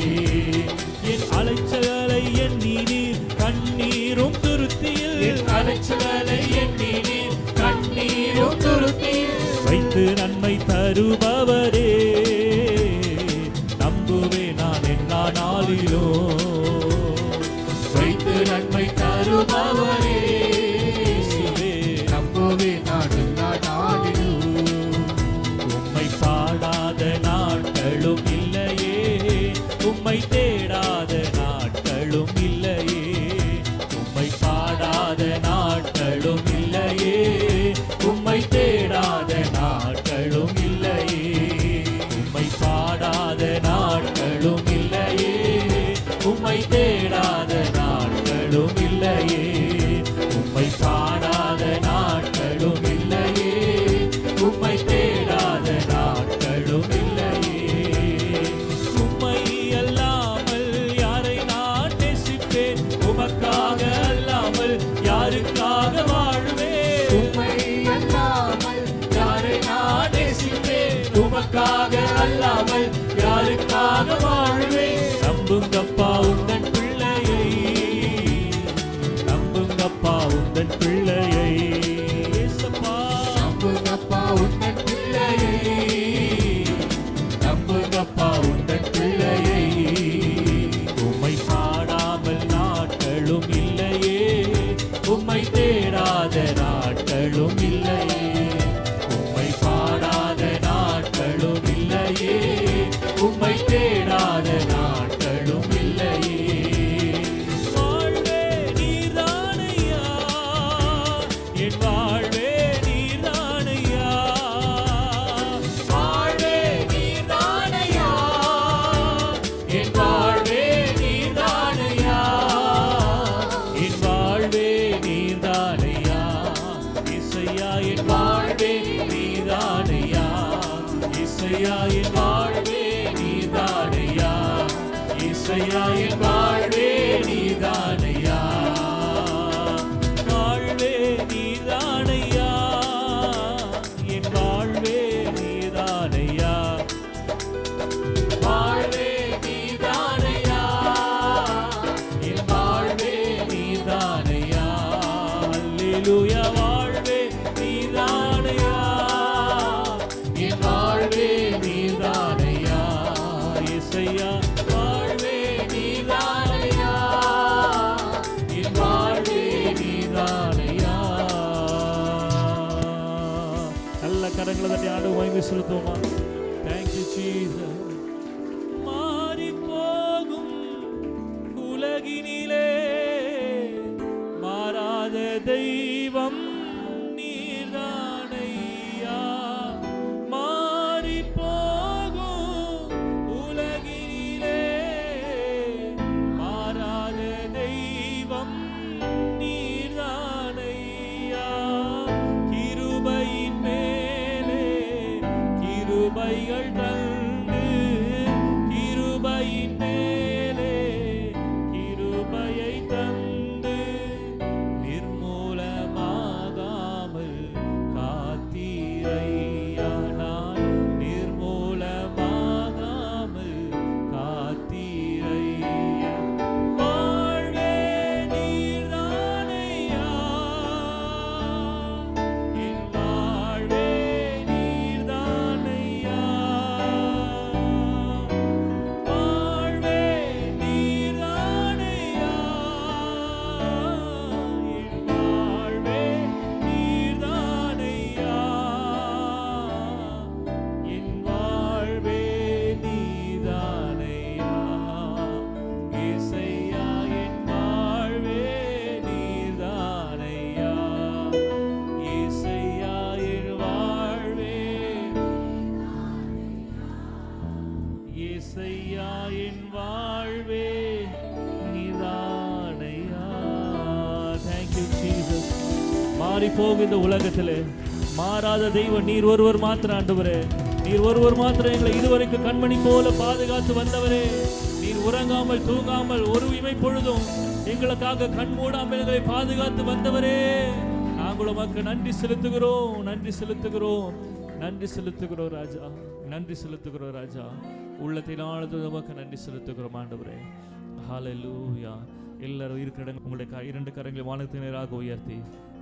என் அலைச்சலை எண்ணி நீர் கண்ணீரும் துருத்தியில், என் அலைச்சலை எண்ணி நீர் கண்ணீரும் துருத்தியில் வைத்து நன்மை தருபவரே, நம்புவே நான் எல்லா நாளிலோ. வைத்து நன்மை தருபவரே, நம்புவே நான் எல்லா நாளிலும். உம்மை பாடாத நாட்களும் இல்லையே, உம்மை தேடாத நாட்களும் இல்லையே. உம்மை பாடாத நாட்களும் இல்லையே, உம்மை தேடாத நாட்களும் இல்லையே. உம்மை பாடாத நாட்களும் இல்லையே, உம்மை தேடாத நாட்களும் இல்லையே. உம்மை பாடாத நாட்களும் இல்லையே, உம்மை தேடாத நாட்களும் இல்லையே. உம்மை அல்லாமல் யாரை நான் நேசிப்பேன், உமக்காக அல்லாமல் யாருக்காக வாழ்வேன். உம்மை அல்லாமல் யாரை நான் நேசிப்பேன், உமக்காக அல்லாமல் யாருக்காக வாழ்வேன். நம்புங்கப்பா உந்தன் பிள்ளையை, நம்புங்கப்பா உந்தன் பிள்ளையை, நம்புங்கப்பா உந்தன் பிள்ளையை, நம்புங்கப்பா உந்தன் பிள்ளையை. உம்மை பாடாமல் நாட்களும் இல்லையே, உம்மை தேடாத நாட்களும் இல்லையே. உம்மை பாடாத நாட்களும் இல்லையே, உம்மை தேடாத நாட்களும் இல்லையே. வாழ்வே நீர்தானையா, என் வாழ்வே நீர்தானையா. வாழ்வே நீர்தானையா, என் வாழ்வே நீர்தானையா. என் வாழ்வே நீர்தானையா, இசையா என் வாழ்வே நீர்தானையா. இசையா என் வாழ்வே நீர்தானையா, இசையா என் வாழ்வே நீர்தானையா. வாழ்வே நீர்தானையா, என் வாழ்வே நீர்தானையா. வாழ்வே நீர்தானையா, என் வாழ்வே நீர்தானையா. அல்லேலூயா. வாழ்வே நீர்தானையா, என் வாழ்வே நீர்தானையா. இசையா வாழ்வே நீர்தானையா, என் வாழ்வே நீர்தானையா. நல்ல கரங்களை தட்டி ஆண்டு மகிமை செலுத்துவோமா. Thank you Jesus. மாறி போகும் உலகினிலே மாறாத தெய்வம் நீர்தானையா. மாறி போகும் உலகினிலே மாறாத தெய்வம் நீர்தானையா. கிருபையின் மேலே கிருபைகள் தந்து, கிருபையின் மேலே கிருபையை தந்து, நிர்மூலமாகாமல் காத்தீரையா. நான் நிர்மூலமாகாமல் காத்தீரையா. வாழ்வே நீர்தானையா, என் வாழ்வே நீர்தானையா. வாழ்வே நீர்தானையா, என் வாழ்வே நீர்தானையா. என் வாழ்வே நீர்தானையா. இசையா என் வாழ்வே நீர்தானையா. இசையா என் வாழ்வே, இசையா என் வாழ்வே நீர்தானையா. Thank you Jesus. மாறி போகும் இந்த உலகத்திலே மாறாத தெய்வம் நீர் ஒருவர் மாத்திரம் ஆண்டவரே. நீர் ஒருவர் மாத்திரம் எங்களை இதுவரைக்கும் கண்மணி போல பாதுகாத்து வந்தவரே. நீர் உறங்காமல் தூங்காமல் ஒரு இமை பொழுதும் எங்களுக்காக கண் மூடாமல் எங்களை பாதுகாத்து வந்தவரே. நாங்கள் நாங்கள் உமக்கு நன்றி செலுத்துகிறோம், நன்றி செலுத்துகிறோம், நன்றி செலுத்துகிறோம் ராஜா, நன்றி செலுத்துகிறோம் ராஜா. உள்ளத்தினால உமக்கு நன்றி செலுத்துகிறோம் ஆண்டவரே. ஹல்லேலூயா. எல்லாரும் இருக்கிற இடங்கள் உங்களுடைய இரண்டு கரங்களை வானத்தின் நேராக உயர்த்தி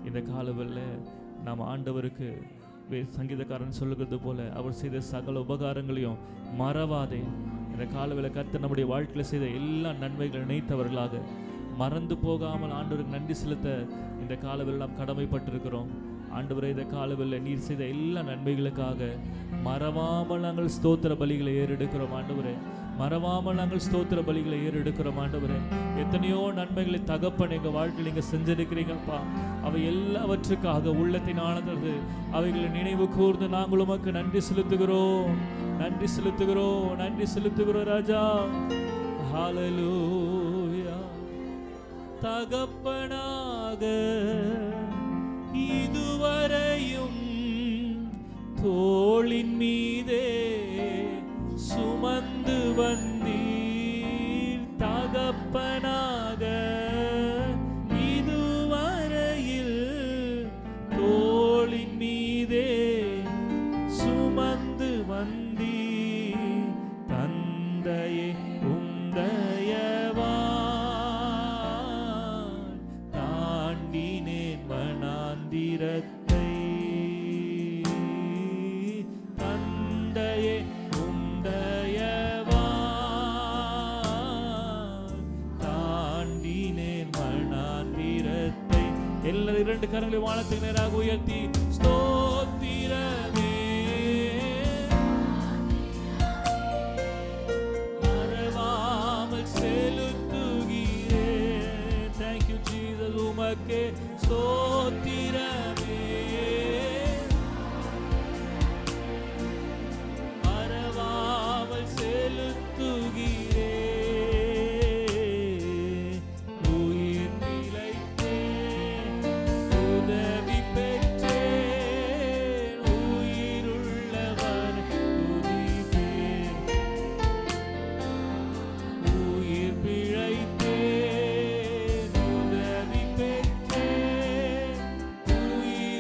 இந்த காலவெல்ல நாம் ஆண்டவருக்கு சங்கீதக்காரன் சொல்லுகிறது போல அவர் செய்த சகல உபகாரங்களையும் மறவாதே. இந்த காலவேளை கர்த்தர் நம்முடைய வாழ்க்கையில் செய்த எல்லா நன்மைகளை நினைத்தவர்களாக மறந்து போகாமல் ஆண்டவருக்கு நன்றி செலுத்த இந்த காலவேளை நாம் கடமைப்பட்டிருக்கிறோம். ஆண்டவரே, இந்த காலவேளை நீர் செய்த எல்லா நன்மைகளுக்காக மறவாமல் நாங்கள் ஸ்தோத்திர பலிகளை ஏறெடுக்கிறோம் ஆண்டவரே. மறவாமல் நாங்கள் ஸ்தோத்திர பலிகளை ஏறெடுக்கிறோம் ஆண்டவரே. எத்தனையோ நன்மைகளை தகப்பன் எங்கள் வாழ்க்கையில் நீங்கள் செஞ்சிருக்கிறீங்கப்பா. அவை எல்லாவற்றுக்காக உள்ளத்தின் ஆனந்தது அவைகளை நினைவு கூர்ந்து நாங்கள் உமக்கு நன்றி செலுத்துகிறோம், நன்றி செலுத்துகிறோம், நன்றி செலுத்துகிறோம் ராஜா. ஹல்லேலூயா. தகப்பனாக இதுவரையும் தோளின் மீதே சுமந்து வந்தீர். தகப்பனாக இதுவரையில் தோளின் மீதே சுமந்து வந்தீர். தந்தையே உந்தயவா தாண்டினேன் வனாந்திரத்தை. தந்தையே உந்தயவா தாண்டினேன் வனாந்திரத்தை. எல்லாரும் இரண்டு கரங்களை வானத்துக்கு நேராக உயர்த்தி ஸ்தோத்திரமே மறவாமல் செலுத்துகிறேன். Thank you Jesus. உமக்கே ஸ்தோத்திரமே மறவாமல் செலுத்துகிறேன். உயிர் பிழைத்தேன், உதவி பெற்றேன், உயிருள்ளவர் துதிப்பேன். உயிர் பிழைத்தேன், உதவி பெற்றேன், உயிருள்ளவர்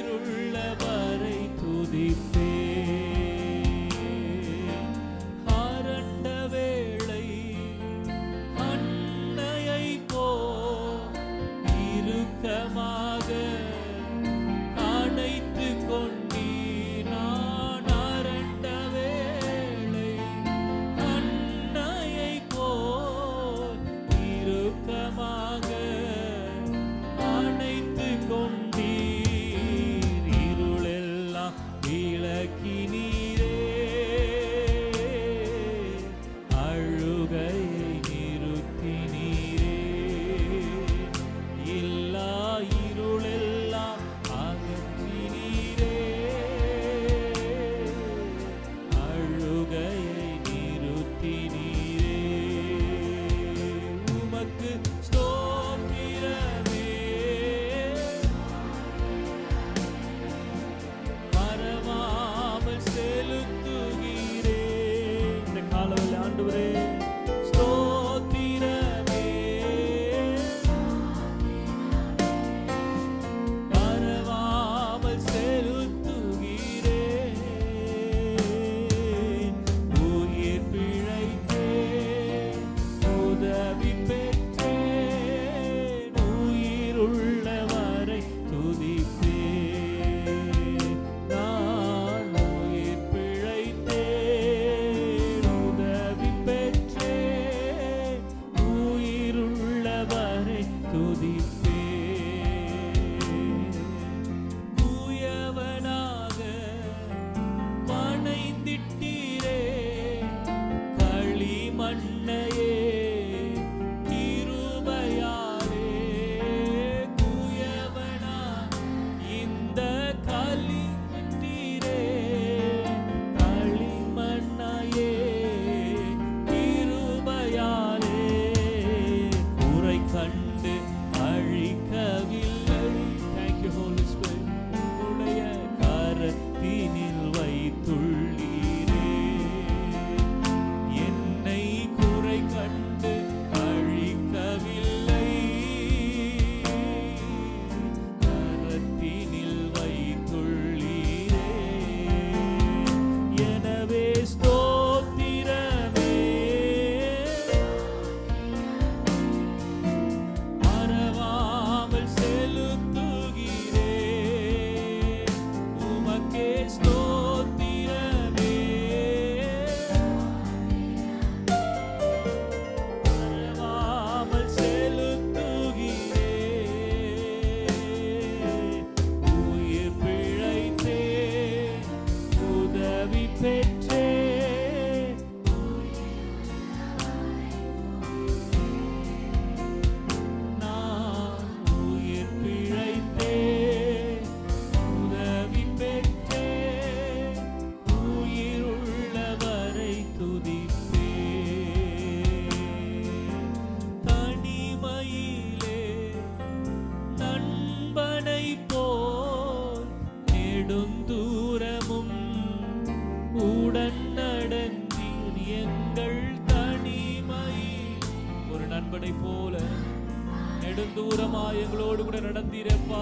எங்களோடு கூட நடந்தீரப்பா.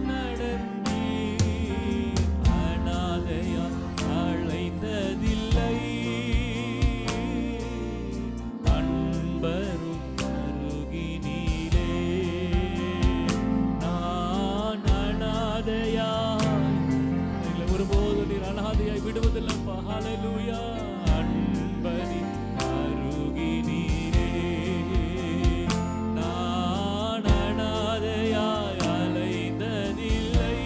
நடந்தீ அநாதையா அழைத்ததில்லை, அன்பரும் அருகினிலே நான் அநாதையா. எங்களை ஒருபோது நீர் அநாதையாய் விடுவதில்லப்பா. ஹல்லேலூயா. அன்பரி அருகினிலே நான் அநாதையாய் அலைந்ததில்லை,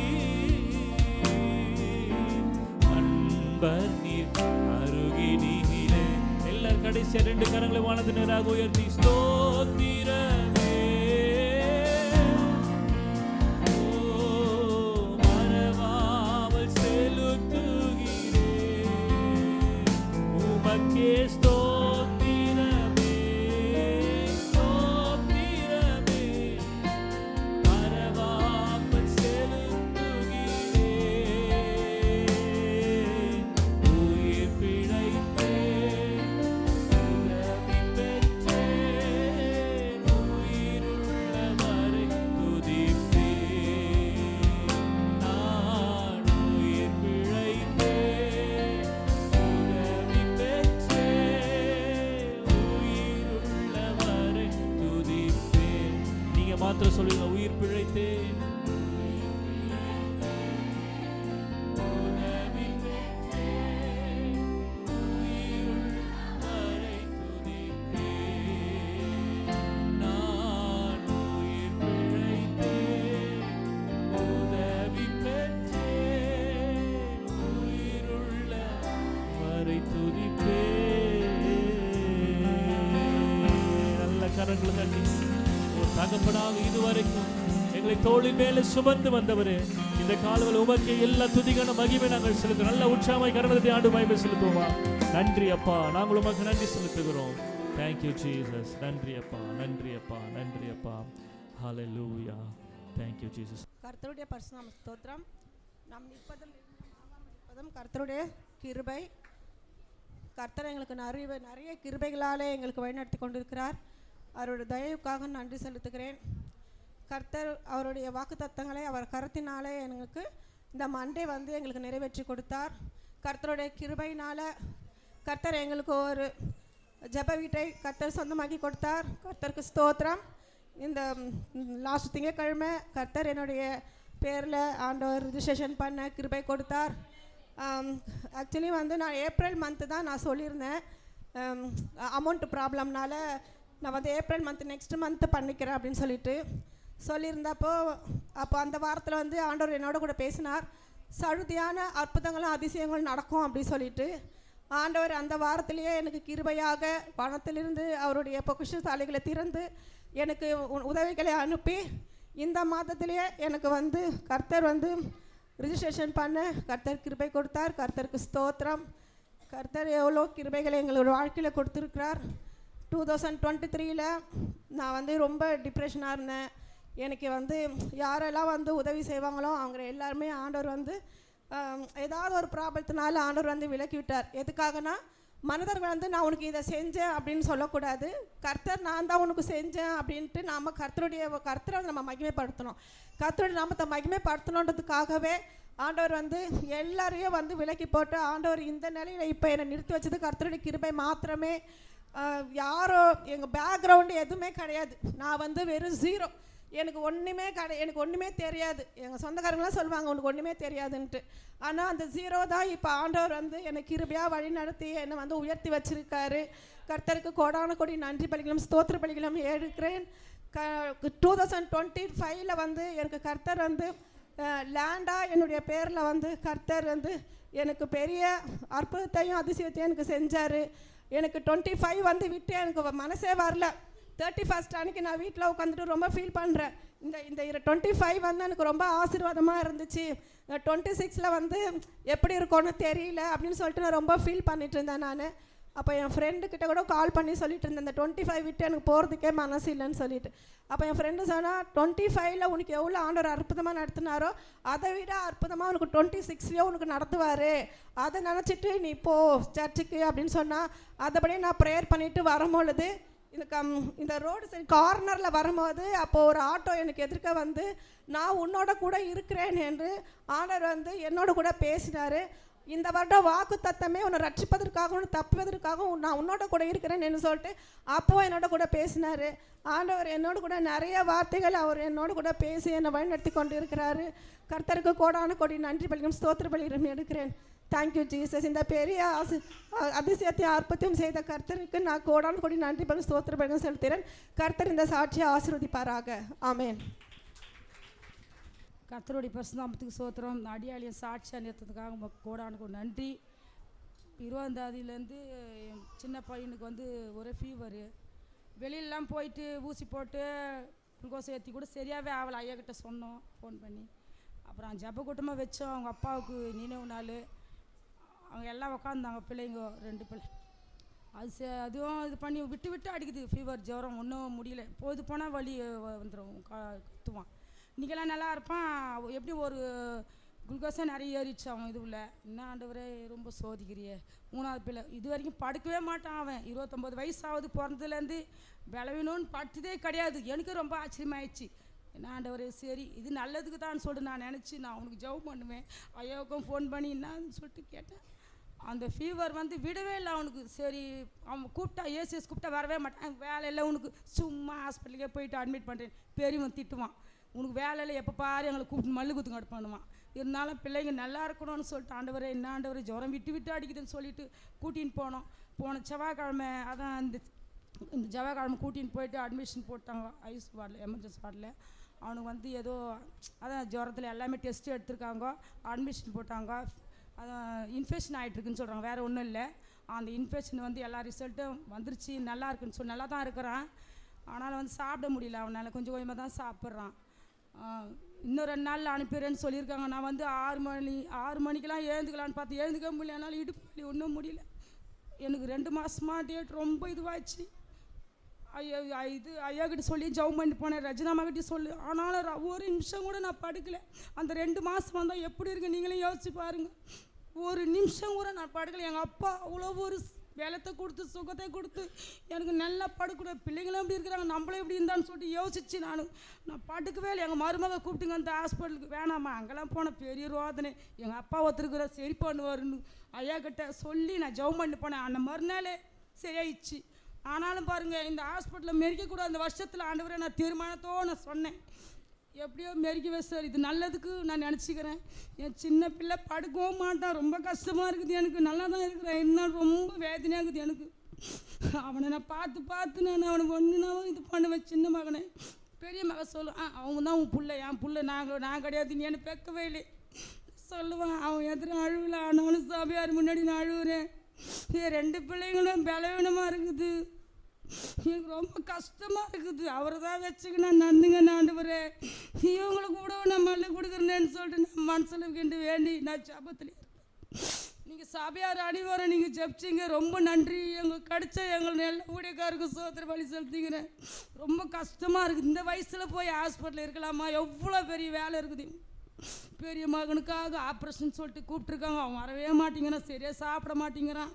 அன்பர் நீர் அருகினிலே. எல்லாரும் கடைசியா 2 கரங்களை வானத்து நேராக உயர்த்தி ஸ்தோத்திரமே மறவாமல் செலுத்துகிறேன் உமக்கே ஸ்தோத்திரமே, ஸ்தோத்திரமே மறவாமல் செலுத்துகிறேன். உயிர் பிழைத்தேன், உதவி பெற்றேன், உயிருள்ளவரை துதிப்பேன். நான் உயிர் பிழைத்தேன், உதவி பெற்றேன், உயிருள்ளவரை துதிப்பேன். நீங்க மாத்திரம் சொல்லுங்க, உயிர் பிழைத்தேன், உதவி பெற்றேன், உயிருள்ளவரை துதிப்பேன். நான் உயிர் பிழைத்தேன், உதவி பெற்றேன், உயிருள்ளவரை துதிப்பேன். நல்ல கரங்களை தட்டி ஒரு தகப்பனாக இதுவரைக்கும் எங்களை தோளின் மேலே சுமந்து வந்தவரே, இந்த காலவில் உமக்கு எல்லா துதிகான மகிமை நாங்கள் செலுத்துகிறோம். நல்ல உற்சாகமாய் கரணத்தை ஆண்டு மகிமை செலுத்துவோமா? நன்றி அப்பா, நாங்கள் உமக்கு நன்றி செலுத்துகிறோம். Thank you Jesus. நன்றி அப்பா, நன்றி அப்பா, நன்றி அப்பா. ஹல்லேலூயா. Thank you Jesus. கர்த்தருடைய பரிசுநாம ஸ்தோத்திரம். நாம் நிற்பதும் கர்த்தருடைய கிருபை. கர்த்தர் எங்களுக்கு நிறைய கிருபைகளாலே எங்களுக்கு வழிநடத்தி கொண்டிருக்கிறார். அவருடைய தயவுக்காக நன்றி செலுத்துகிறேன். கர்த்தர் அவருடைய வாக்குத்தத்தங்களை அவர் கருத்தினாலே எங்களுக்கு இந்த மண்டே வந்து எங்களுக்கு நிறைவேற்றி கொடுத்தார். கர்த்தருடைய கிருபையினால் கர்த்தர் எங்களுக்கு ஒரு ஜெப வீட்டை கர்த்தர் சொந்தமாக்கி கொடுத்தார். கர்த்தருக்கு ஸ்தோத்திரம். இந்த லாஸ்ட் திங்கட்கிழமை கர்த்தர் என்னுடைய பேரில் ஆண்டவர் ரிஜிஸ்ட்ரேஷன் பண்ண கிருபை கொடுத்தார். ஆக்சுவலி வந்து நான் ஏப்ரல் மந்த்து தான் நான் சொல்லியிருந்தேன், அமௌண்ட் ப்ராப்ளம்னால நான் வந்து ஏப்ரல் மந்த்து நெக்ஸ்ட் மந்த்து பண்ணிக்கிறேன் அப்படின்னு சொல்லியிருந்தப்போ அப்போ அந்த வாரத்தில் வந்து ஆண்டவர் என்னோட கூட பேசினார். சழுதியான அற்புதங்களும் அதிசயங்களும் நடக்கும் அப்படின்னு சொல்லிட்டு ஆண்டவர் அந்த வாரத்திலேயே எனக்கு கிருபையாக பணத்திலிருந்து அவருடைய பொக்கிஷசாலைகளை திறந்து எனக்கு உதவிகளை அனுப்பி இந்த மாதத்திலேயே எனக்கு வந்து கர்த்தர் வந்து ரிஜிஸ்ட்ரேஷன் பண்ண கர்த்தர் கிருபை கொடுத்தார். கர்த்தருக்கு ஸ்தோத்திரம். கர்த்தர் எவ்வளோ கிருபைகளை எங்களோட வாழ்க்கையில் கொடுத்துருக்கிறார். 2023 நான் வந்து ரொம்ப டிப்ரெஷனாக இருந்தேன். எனக்கு வந்து யாரெல்லாம் வந்து உதவி செய்வாங்களோ அவங்க எல்லாருமே ஆண்டவர் வந்து ஏதாவது ஒரு ப்ராப்ளத்தினால ஆண்டவர் வந்து விலக்கி விட்டார். எதுக்காகனா மனிதர்கள் வந்து நான் உனக்கு இதை செஞ்சேன் அப்படின்னு சொல்லக்கூடாது. கர்த்தர் நான் தான் உனக்கு செஞ்சேன் அப்படின்ட்டு நாம் கர்த்தரை நம்ம மகிமைப்படுத்தணும். கர்த்தருடைய நாமத்தை மகிமைப்படுத்தணுன்றதுக்காகவே ஆண்டவர் வந்து எல்லாரையும் வந்து விலக்கி போட்டு ஆண்டவர் இந்த நிலையில் இப்போ என்னை நிறுத்தி வச்சது கர்த்தருடைய கிருபை மாத்திரமே. யாரோ எங்கள் பேக்ரவுண்டு எதுவுமே கிடையாது. நான் வந்து வெறும் 0. எனக்கு ஒன்றுமே தெரியாது. எங்கள் சொந்தக்காரங்களாம் சொல்லுவாங்க உனக்கு ஒன்றுமே தெரியாதுன்ட்டு. ஆனால் அந்த 0 தான் இப்போ ஆண்டவர் வந்து என்னை கிருபையாக வழி நடத்தி என்னை வந்து உயர்த்தி வச்சிருக்காரு. கர்த்தருக்கு கோடான கோடி நன்றி பலிகளும் ஸ்தோத்திர பலிகளும் எடுக்கிறேன். 2025 வந்து எனக்கு கர்த்தர் வந்து லேண்டாக என்னுடைய பேரில் வந்து கர்த்தர் வந்து எனக்கு பெரிய அற்புதத்தையும் அதிசயத்தையும் எனக்கு செஞ்சார். எனக்கு 25 வந்து விட்டு எனக்கு மனசே வரல. 31st அன்றைக்கி நான் வீட்டில் உட்காந்துட்டு ரொம்ப ஃபீல் பண்ணுறேன். இந்த 25 வந்து எனக்கு ரொம்ப ஆசீர்வாதமாக இருந்துச்சு. 26 வந்து எப்படி இருக்கும்னு தெரியல அப்படின்னு சொல்லிட்டு நான் ரொம்ப ஃபீல் பண்ணிட்டு இருந்தேன். நான் அப்போ என் ஃப்ரெண்டுக்கிட்ட கூட கால் பண்ணி சொல்லிட்டு இருந்தேன், இந்த 25 விட்டு எனக்கு போகிறதுக்கே மனசு இல்லைன்னு சொல்லிட்டு. அப்போ என் ஃப்ரெண்டு சொன்னால் 25ல் உனக்கு எவ்வளோ ஆண்டவர் அற்புதமாக நடத்தினாரோ அதை விட அற்புதமாக உனக்கு 26லேயோ உனக்கு நடத்துவார், அதை நினச்சிட்டு நீ போ சர்ச்சுக்கு அப்படின்னு சொன்னால் அதைப்படியே நான் ப்ரேயர் பண்ணிவிட்டு வரும்பொழுது எனக்கு இந்த ரோடு சைடு கார்னரில் வரும்போது அப்போ ஒரு ஆட்டோ எனக்கு எதிர்க்க வந்து நான் உன்னோட கூட இருக்கிறேன் என்று ஆண்டவர் வந்து என்னோட கூட பேசினார். இந்த வருடம் வாக்கு தத்தமே உன்னை ரட்சிப்பதற்காகவும் தப்புவதற்காகவும் நான் உன்னோட கூட இருக்கிறேன் என்று சொல்லிட்டு அப்போது என்னோட கூட பேசினார். ஆண்டவர் என்னோட கூட நிறைய வார்த்தைகள் அவர் என்னோட கூட பேசி என்னை வழிநடத்தி கொண்டு இருக்கிறாரு. கர்த்தருக்கு கோடான கோடி நன்றி பலியும் ஸ்தோத்திர பலியும் எடுக்கிறேன். Thank you Jesus. இந்த பெரிய அதிசயத்தையும் அற்புதத்தையும் செய்த கர்த்தருக்கு நான் கோடான கோடி நன்றி பலி ஸ்தோத்திர பலியும் செலுத்துகிறேன். கர்த்தர் இந்த சாட்சியை ஆசீர்வதிப்பாராக. ஆமென். கர்த்தருடைய பரிசுநாமத்துக்கு ஸ்தோத்திரம். இந்த அடியாளியை சாட்சியாக நிறுத்ததுக்காக உங்களுக்கு கோடானுக்கு நன்றி. 20ஆம் தேதியிலேருந்து என் சின்ன பையனுக்கு வந்து ஒரே ஃபீவரு. வெளியிலலாம் போயிட்டு ஊசி போட்டு குளுக்கோஸ் ஏற்றி கூட சரியாகவே ஆகலை. ஐயா கிட்ட சொன்னோம் ஃபோன் பண்ணி. அப்புறம் ஜெப கூட்டமாக வச்சோம். அவங்க அப்பாவுக்கு நினைவு நாள். அவங்க எல்லாம் உக்காந்தாங்க, பிள்ளைங்க 2 பிள்ளை. அதுவும் இது பண்ணி விட்டு விட்டு அடிக்குது ஃபீவர், ஜுரம், ஒன்றும் முடியல. போது போனால் வலி வந்துடும், கத்துவான். இன்றைக்கெல்லாம் நல்லா இருப்பான். எப்படி ஒரு குளுக்கோஸாக நிறைய ஏறிடுச்சு அவன் இதுவில். என்ன ஆண்டவரே ரொம்ப சோதிக்கிறியே. 3ஆவது பிள்ளை இது வரைக்கும் படுக்கவே மாட்டான் அவன். 29 வயசு ஆகுது. பிறந்ததுலேருந்து விளவினோன்னு படுத்ததே கிடையாது. எனக்கு ரொம்ப ஆச்சரியமாயிடுச்சு. என்ன ஆண்டவரே சரி இது நல்லதுக்கு தான் சொல்லிட்டு நான் நினச்சி நான் அவனுக்கு ஜெபம் பண்ணுவேன். ஐயாவுக்கும் ஃபோன் பண்ணி என்னன்னு சொல்லிட்டு கேட்டேன். அந்த ஃபீவர் வந்து விடவே இல்லை அவனுக்கு. சரி அவன் கூப்பிட்டா ஏசிஎஸ் கூப்பிட்டா வரவே மாட்டான். வேலையில் உனக்கு சும்மா ஹாஸ்பிட்டலுக்கே போயிட்டு அட்மிட் பண்ணுறேன். பெரியவன் திட்டுவான், உனக்கு வேலையில் எப்போ பாரு எங்களை கூப்பிட்டு மல்லு குத்துங்க பண்ணுவான். இருந்தாலும் பிள்ளைங்க நல்லா இருக்கணும்னு சொல்லிட்டு ஆண்டவரே என்ன ஆண்டவரே ஜுரம் விட்டு விட்டு அடிக்குதுன்னு சொல்லிட்டு கூட்டின்னு போனோம். போன செவ்வாய்க்கிழமை அதான் இந்த செவ்வாய்க்கிழமை கூட்டின்னு போயிட்டு அட்மிஷன் போட்டாங்க ஐஸ் வார்டில், எமர்ஜென்சி வார்டில். அவனுக்கு வந்து ஏதோ அதான் ஜுரத்தில் எல்லாமே டெஸ்ட்டு எடுத்துருக்காங்க, அட்மிஷன் போட்டாங்க. அதான் இன்ஃபெக்ஷன் ஆகிட்டுருக்குன்னு சொல்கிறாங்க, வேறு ஒன்றும் இல்லை. அந்த இன்ஃபெக்ஷன் வந்து எல்லா ரிசல்ட்டும் வந்துருச்சு, நல்லா இருக்குன்னு சொல்லி நல்லா தான் இருக்கிறான். ஆனாலும் வந்து சாப்பிட முடியல அவனால், கொஞ்சம் கொஞ்சமாக தான் சாப்பிட்றான். இன்னும் 2 நாளில் அனுப்பிடுறேன்னு சொல்லியிருக்காங்க. நான் வந்து 6 மணிக்கெலாம் எழுந்துக்கலான்னு பார்த்து எழுந்துக்க முடியல. என்னால் இடுப்பு வலி ஒன்றும் முடியல. எனக்கு 2 மாதமா டேட் ரொம்ப இதுவாகிடுச்சு. ஐயா கிட்ட சொல்லி ஜெபம் பண்ணி போனேன், ரஜினாமா கிட்டே சொல்லு. ஆனாலும் ஒரு நிமிஷம் கூட நான் படுக்கலை. அந்த 2 மாதம் வந்தால் எப்படி இருக்கு நீங்களே யோசிச்சு பாருங்கள். ஒரு நிமிஷம் கூட நான் படுக்கலை. எங்கள் அப்பா அவ்வளோ ஒரு வேலத்தை கொடுத்து சுகத்தை கொடுத்து எனக்கு நல்லா படுக்கூட. பிள்ளைங்களும் எப்படி இருக்கிறாங்க, நம்மளும் எப்படி இருந்தான்னு சொல்லிட்டு யோசிச்சு நான் படுக்கவே இல்லை. எங்கள் மருமக கூப்பிட்டுங்க அந்த ஹாஸ்பிட்டலுக்கு. வேணாம்மா அங்கெல்லாம் போன பெரிய ரோதனை. எங்கள் அப்பா ஒருத்தருக்குற சரி பண்ணுவாருன்னு ஐயா கிட்ட சொல்லி நான் ஜெபம் பண்ணி போனேன். அந்த மறுநாளே சரியாயிடுச்சு. ஆனாலும் பாருங்கள் இந்த ஹாஸ்பிட்டலில் மெரிக்கக்கூடாது. அந்த வருஷத்தில் ஆண்டவரை நான் தீர்மானத்தோடு நான் சொன்னேன், எப்படியோ மெரிக்கவே சார் இது நல்லதுக்கு நான் நினச்சிக்கிறேன். என் சின்ன பிள்ளை படுக்கவும் மாட்டான். ரொம்ப கஷ்டமாக இருக்குது எனக்கு. நல்லா தான் இருக்கிறேன், இன்னும் ரொம்ப வேதனையாக இருக்குது எனக்கு. அவனை நான் பார்த்து நான் அவனை ஒன்றுனாவும் இது பண்ணுவேன். சின்ன மகனை பெரிய மகன் சொல்லுவான், அவங்க தான் உன் பிள்ளை, என் பிள்ளை நான் கிடையாது, நீ என்னை பெக்கவே இல்லை சொல்லுவான். அவன் எதிர அழுவல. ஆனாலும் சபையார் முன்னாடி நான் அழுகுறேன். 2 பிள்ளைங்களும் பலவீனமாக இருக்குது. எனக்கு ரொம்ப கஷ்டமாக இருக்குது. அவரை தான் வச்சுக்க நான் நந்துங்க ஆண்டவரே, இவங்களுக்கு கூட நான் மல்லு கொடுக்குறேன்னு சொல்லிட்டு நான் மனசில் கிண்டு வேண்டி நான் ஜபத்தில் நீங்கள் சபையார் அணிவரை நீங்கள் ஜெபிச்சிங்க, ரொம்ப நன்றி. எங்கள் கிடைச்ச எங்கள் நல்ல ஊழியக்காருக்கு சோத்திர வழி செலுத்திக்கிறேன். ரொம்ப கஷ்டமாக இருக்குது. இந்த வயசில் போய் ஹாஸ்பிட்டலில் இருக்கலாமா, எவ்வளோ பெரிய வேலை இருக்குது. பெரிய மகனுக்காக ஆப்ரேஷன் சொல்லிட்டு கூப்பிட்ருக்காங்க. அவன் வரவே மாட்டேங்கிறான், சரியாக சாப்பிட மாட்டேங்கிறான்.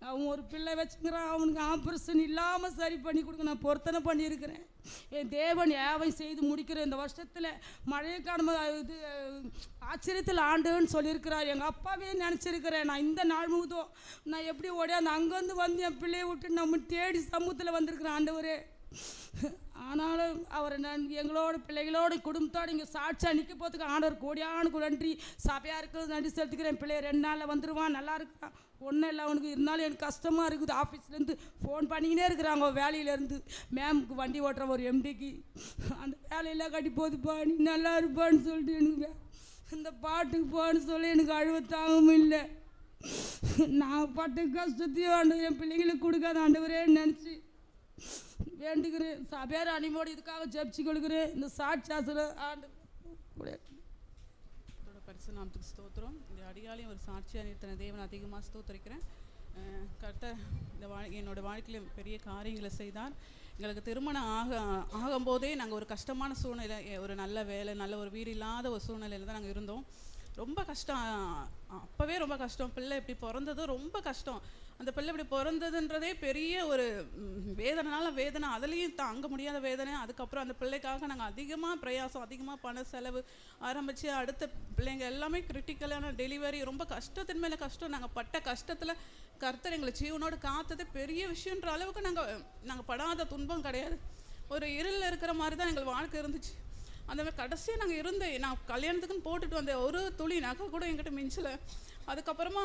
அவன் ஒரு பிள்ளை வச்சுக்கிறான், அவனுக்கு ஆப்ரேஷன் இல்லாமல் சரி பண்ணி கொடுக்க நான் பொருத்தனை பண்ணியிருக்கிறேன். என் தேவன் ஏவை செய்து முடிக்கிறேன். இந்த வருஷத்தில் மழைக்கான இது ஆச்சரியத்தில் ஆண்டுன்னு சொல்லியிருக்கிறார். எங்கள் அப்பாவே நினச்சிருக்கிறேன். நான் இந்த நாள் முழுதும் நான் எப்படி ஓடியாந்து அங்கேருந்து வந்து என் பிள்ளையை விட்டு நம்ம தேடி சமூகத்தில் வந்திருக்கிறேன் ஆண்டவரே. ஆனாலும் அவரை நான் எங்களோட பிள்ளைகளோட குடும்பத்தோடு இங்கே சாட்சியாக நிற்க போகிறதுக்கு ஆண்டவர் கோடியானுக்கு நன்றி. சபையாருக்கு நன்றி செலுத்திக்கிறேன். பிள்ளைய 2 நாளில் வந்துடுவான், நல்லா இருக்கான், ஒன்றும் இல்லை அவனுக்கு. இருந்தாலும் எனக்கு கஷ்டமாக இருக்குது. ஆஃபீஸ்லேருந்து ஃபோன் பண்ணிக்கினே இருக்கிறாங்க வேலையிலேருந்து. மேமுக்கு வண்டி ஓட்டுற ஒரு எம்டிக்கு அந்த வேலையெல்லாம் கட்டி போகுதுப்பா, நீ நல்லா இருப்பான்னு சொல்லிட்டு எனக்கு இந்த பாட்டுக்கு போன்னு சொல்லி எனக்கு அழுவ தாங்கவும் இல்லை. நான் பட்ட கஷ்டத்தையும் ஆண்டவர் என் பிள்ளைங்களுக்கு கொடுக்காத ஆண்டவரேன்னு நினச்சி வேண்டுகிறேன். சபையார் அணிமோடு இதுக்காக ஜெபிச்சு கொடுக்குறேன். இந்த சாட்சியாசன ஆண்டு பரிசு நாமத்துக்கு ஸ்தோத்திரம். இந்த அடியாலையும் ஒரு சாட்சியாக நிறுத்தின தேவன் அதிகமாக ஸ்தோத்திரிக்கிறேன். கர்த்தர் என்னோட வாழ்க்கையில் பெரிய காரியங்களை செய்தார். எங்களுக்கு திருமணம் ஆகும்போதே நாங்கள் ஒரு கஷ்டமான சூழ்நிலை, ஒரு நல்ல வேலை, நல்ல ஒரு வீடு இல்லாத ஒரு சூழ்நிலையில் தான் நாங்கள் இருந்தோம். ரொம்ப கஷ்டம், அப்போவே ரொம்ப கஷ்டம். பிள்ளை இப்படி பிறந்ததும் ரொம்ப கஷ்டம். அந்த பிள்ளை இப்படி பிறந்ததுன்றதே பெரிய ஒரு வேதனை, அதுலேயும் தாங்க முடியாத வேதனை. அதுக்கப்புறம் அந்த பிள்ளைக்காக நாங்கள் அதிகமாக பிரயாசம், அதிகமாக பண செலவு ஆரம்பித்து அடுத்த பிள்ளைங்க எல்லாமே கிரிட்டிக்கலான டெலிவரி, ரொம்ப கஷ்டத்தின் மேலே கஷ்டம். நாங்கள் பட்ட கஷ்டத்தில் கர்த்தர் எங்களை ஜீவனோடு காத்தது பெரிய விஷயன்ற அளவுக்கு நாங்கள் படாத துன்பம் கிடையாது. ஒரு இருளில் இருக்கிற மாதிரி தான் எங்கள் வாழ்க்கை இருந்துச்சு. அந்த மாதிரி கடைசியாக நாங்கள் நான் கல்யாணத்துக்குன்னு போட்டுட்டு வந்தேன், ஒரு துளி நகை கூட என்கிட்ட மிஞ்சலை. அதுக்கப்புறமா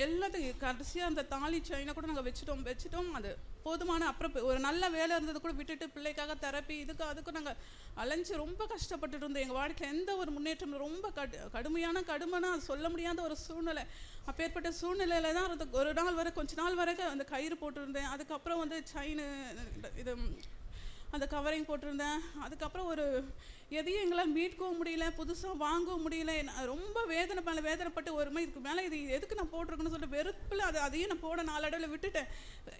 எல்லாத்தையும் கடைசியாக அந்த தாலி செயினை கூட நாங்கள் வச்சுட்டோம். அது போதுமான. அப்புறம் ஒரு நல்ல வேலை இருந்தது கூட விட்டுட்டு பிள்ளைக்காக தெரப்பி அதுக்கும் நாங்கள் அலைஞ்சு ரொம்ப கஷ்டப்பட்டுட்டு இருந்தோம். எங்கள் வாழ்க்கையில் எந்த ஒரு முன்னேற்றம், ரொம்ப கடுமைனா சொல்ல முடியாத ஒரு சூழ்நிலை. அப்பேற்பட்ட சூழ்நிலையில் தான் ஒரு நாள் வரை, கொஞ்ச நாள் வரைக்கும் அந்த கயிறு போட்டிருந்தேன். அதுக்கப்புறம் வந்து செயின் இது அந்த கவரிங் போட்டிருந்தேன். அதுக்கப்புறம் ஒரு எதையும் எங்களால் மீட்கவும் முடியல, புதுசாக வாங்கவும் முடியல. ரொம்ப வேதனைப்பட்டு ஒரு மாதிரி இதுக்கு மேலே இது எதுக்கு நான் போட்டிருக்கணும்னு சொல்லிட்டு வெறுப்பில் அதையும் நான் போட நாளடைவில் விட்டுட்டேன்.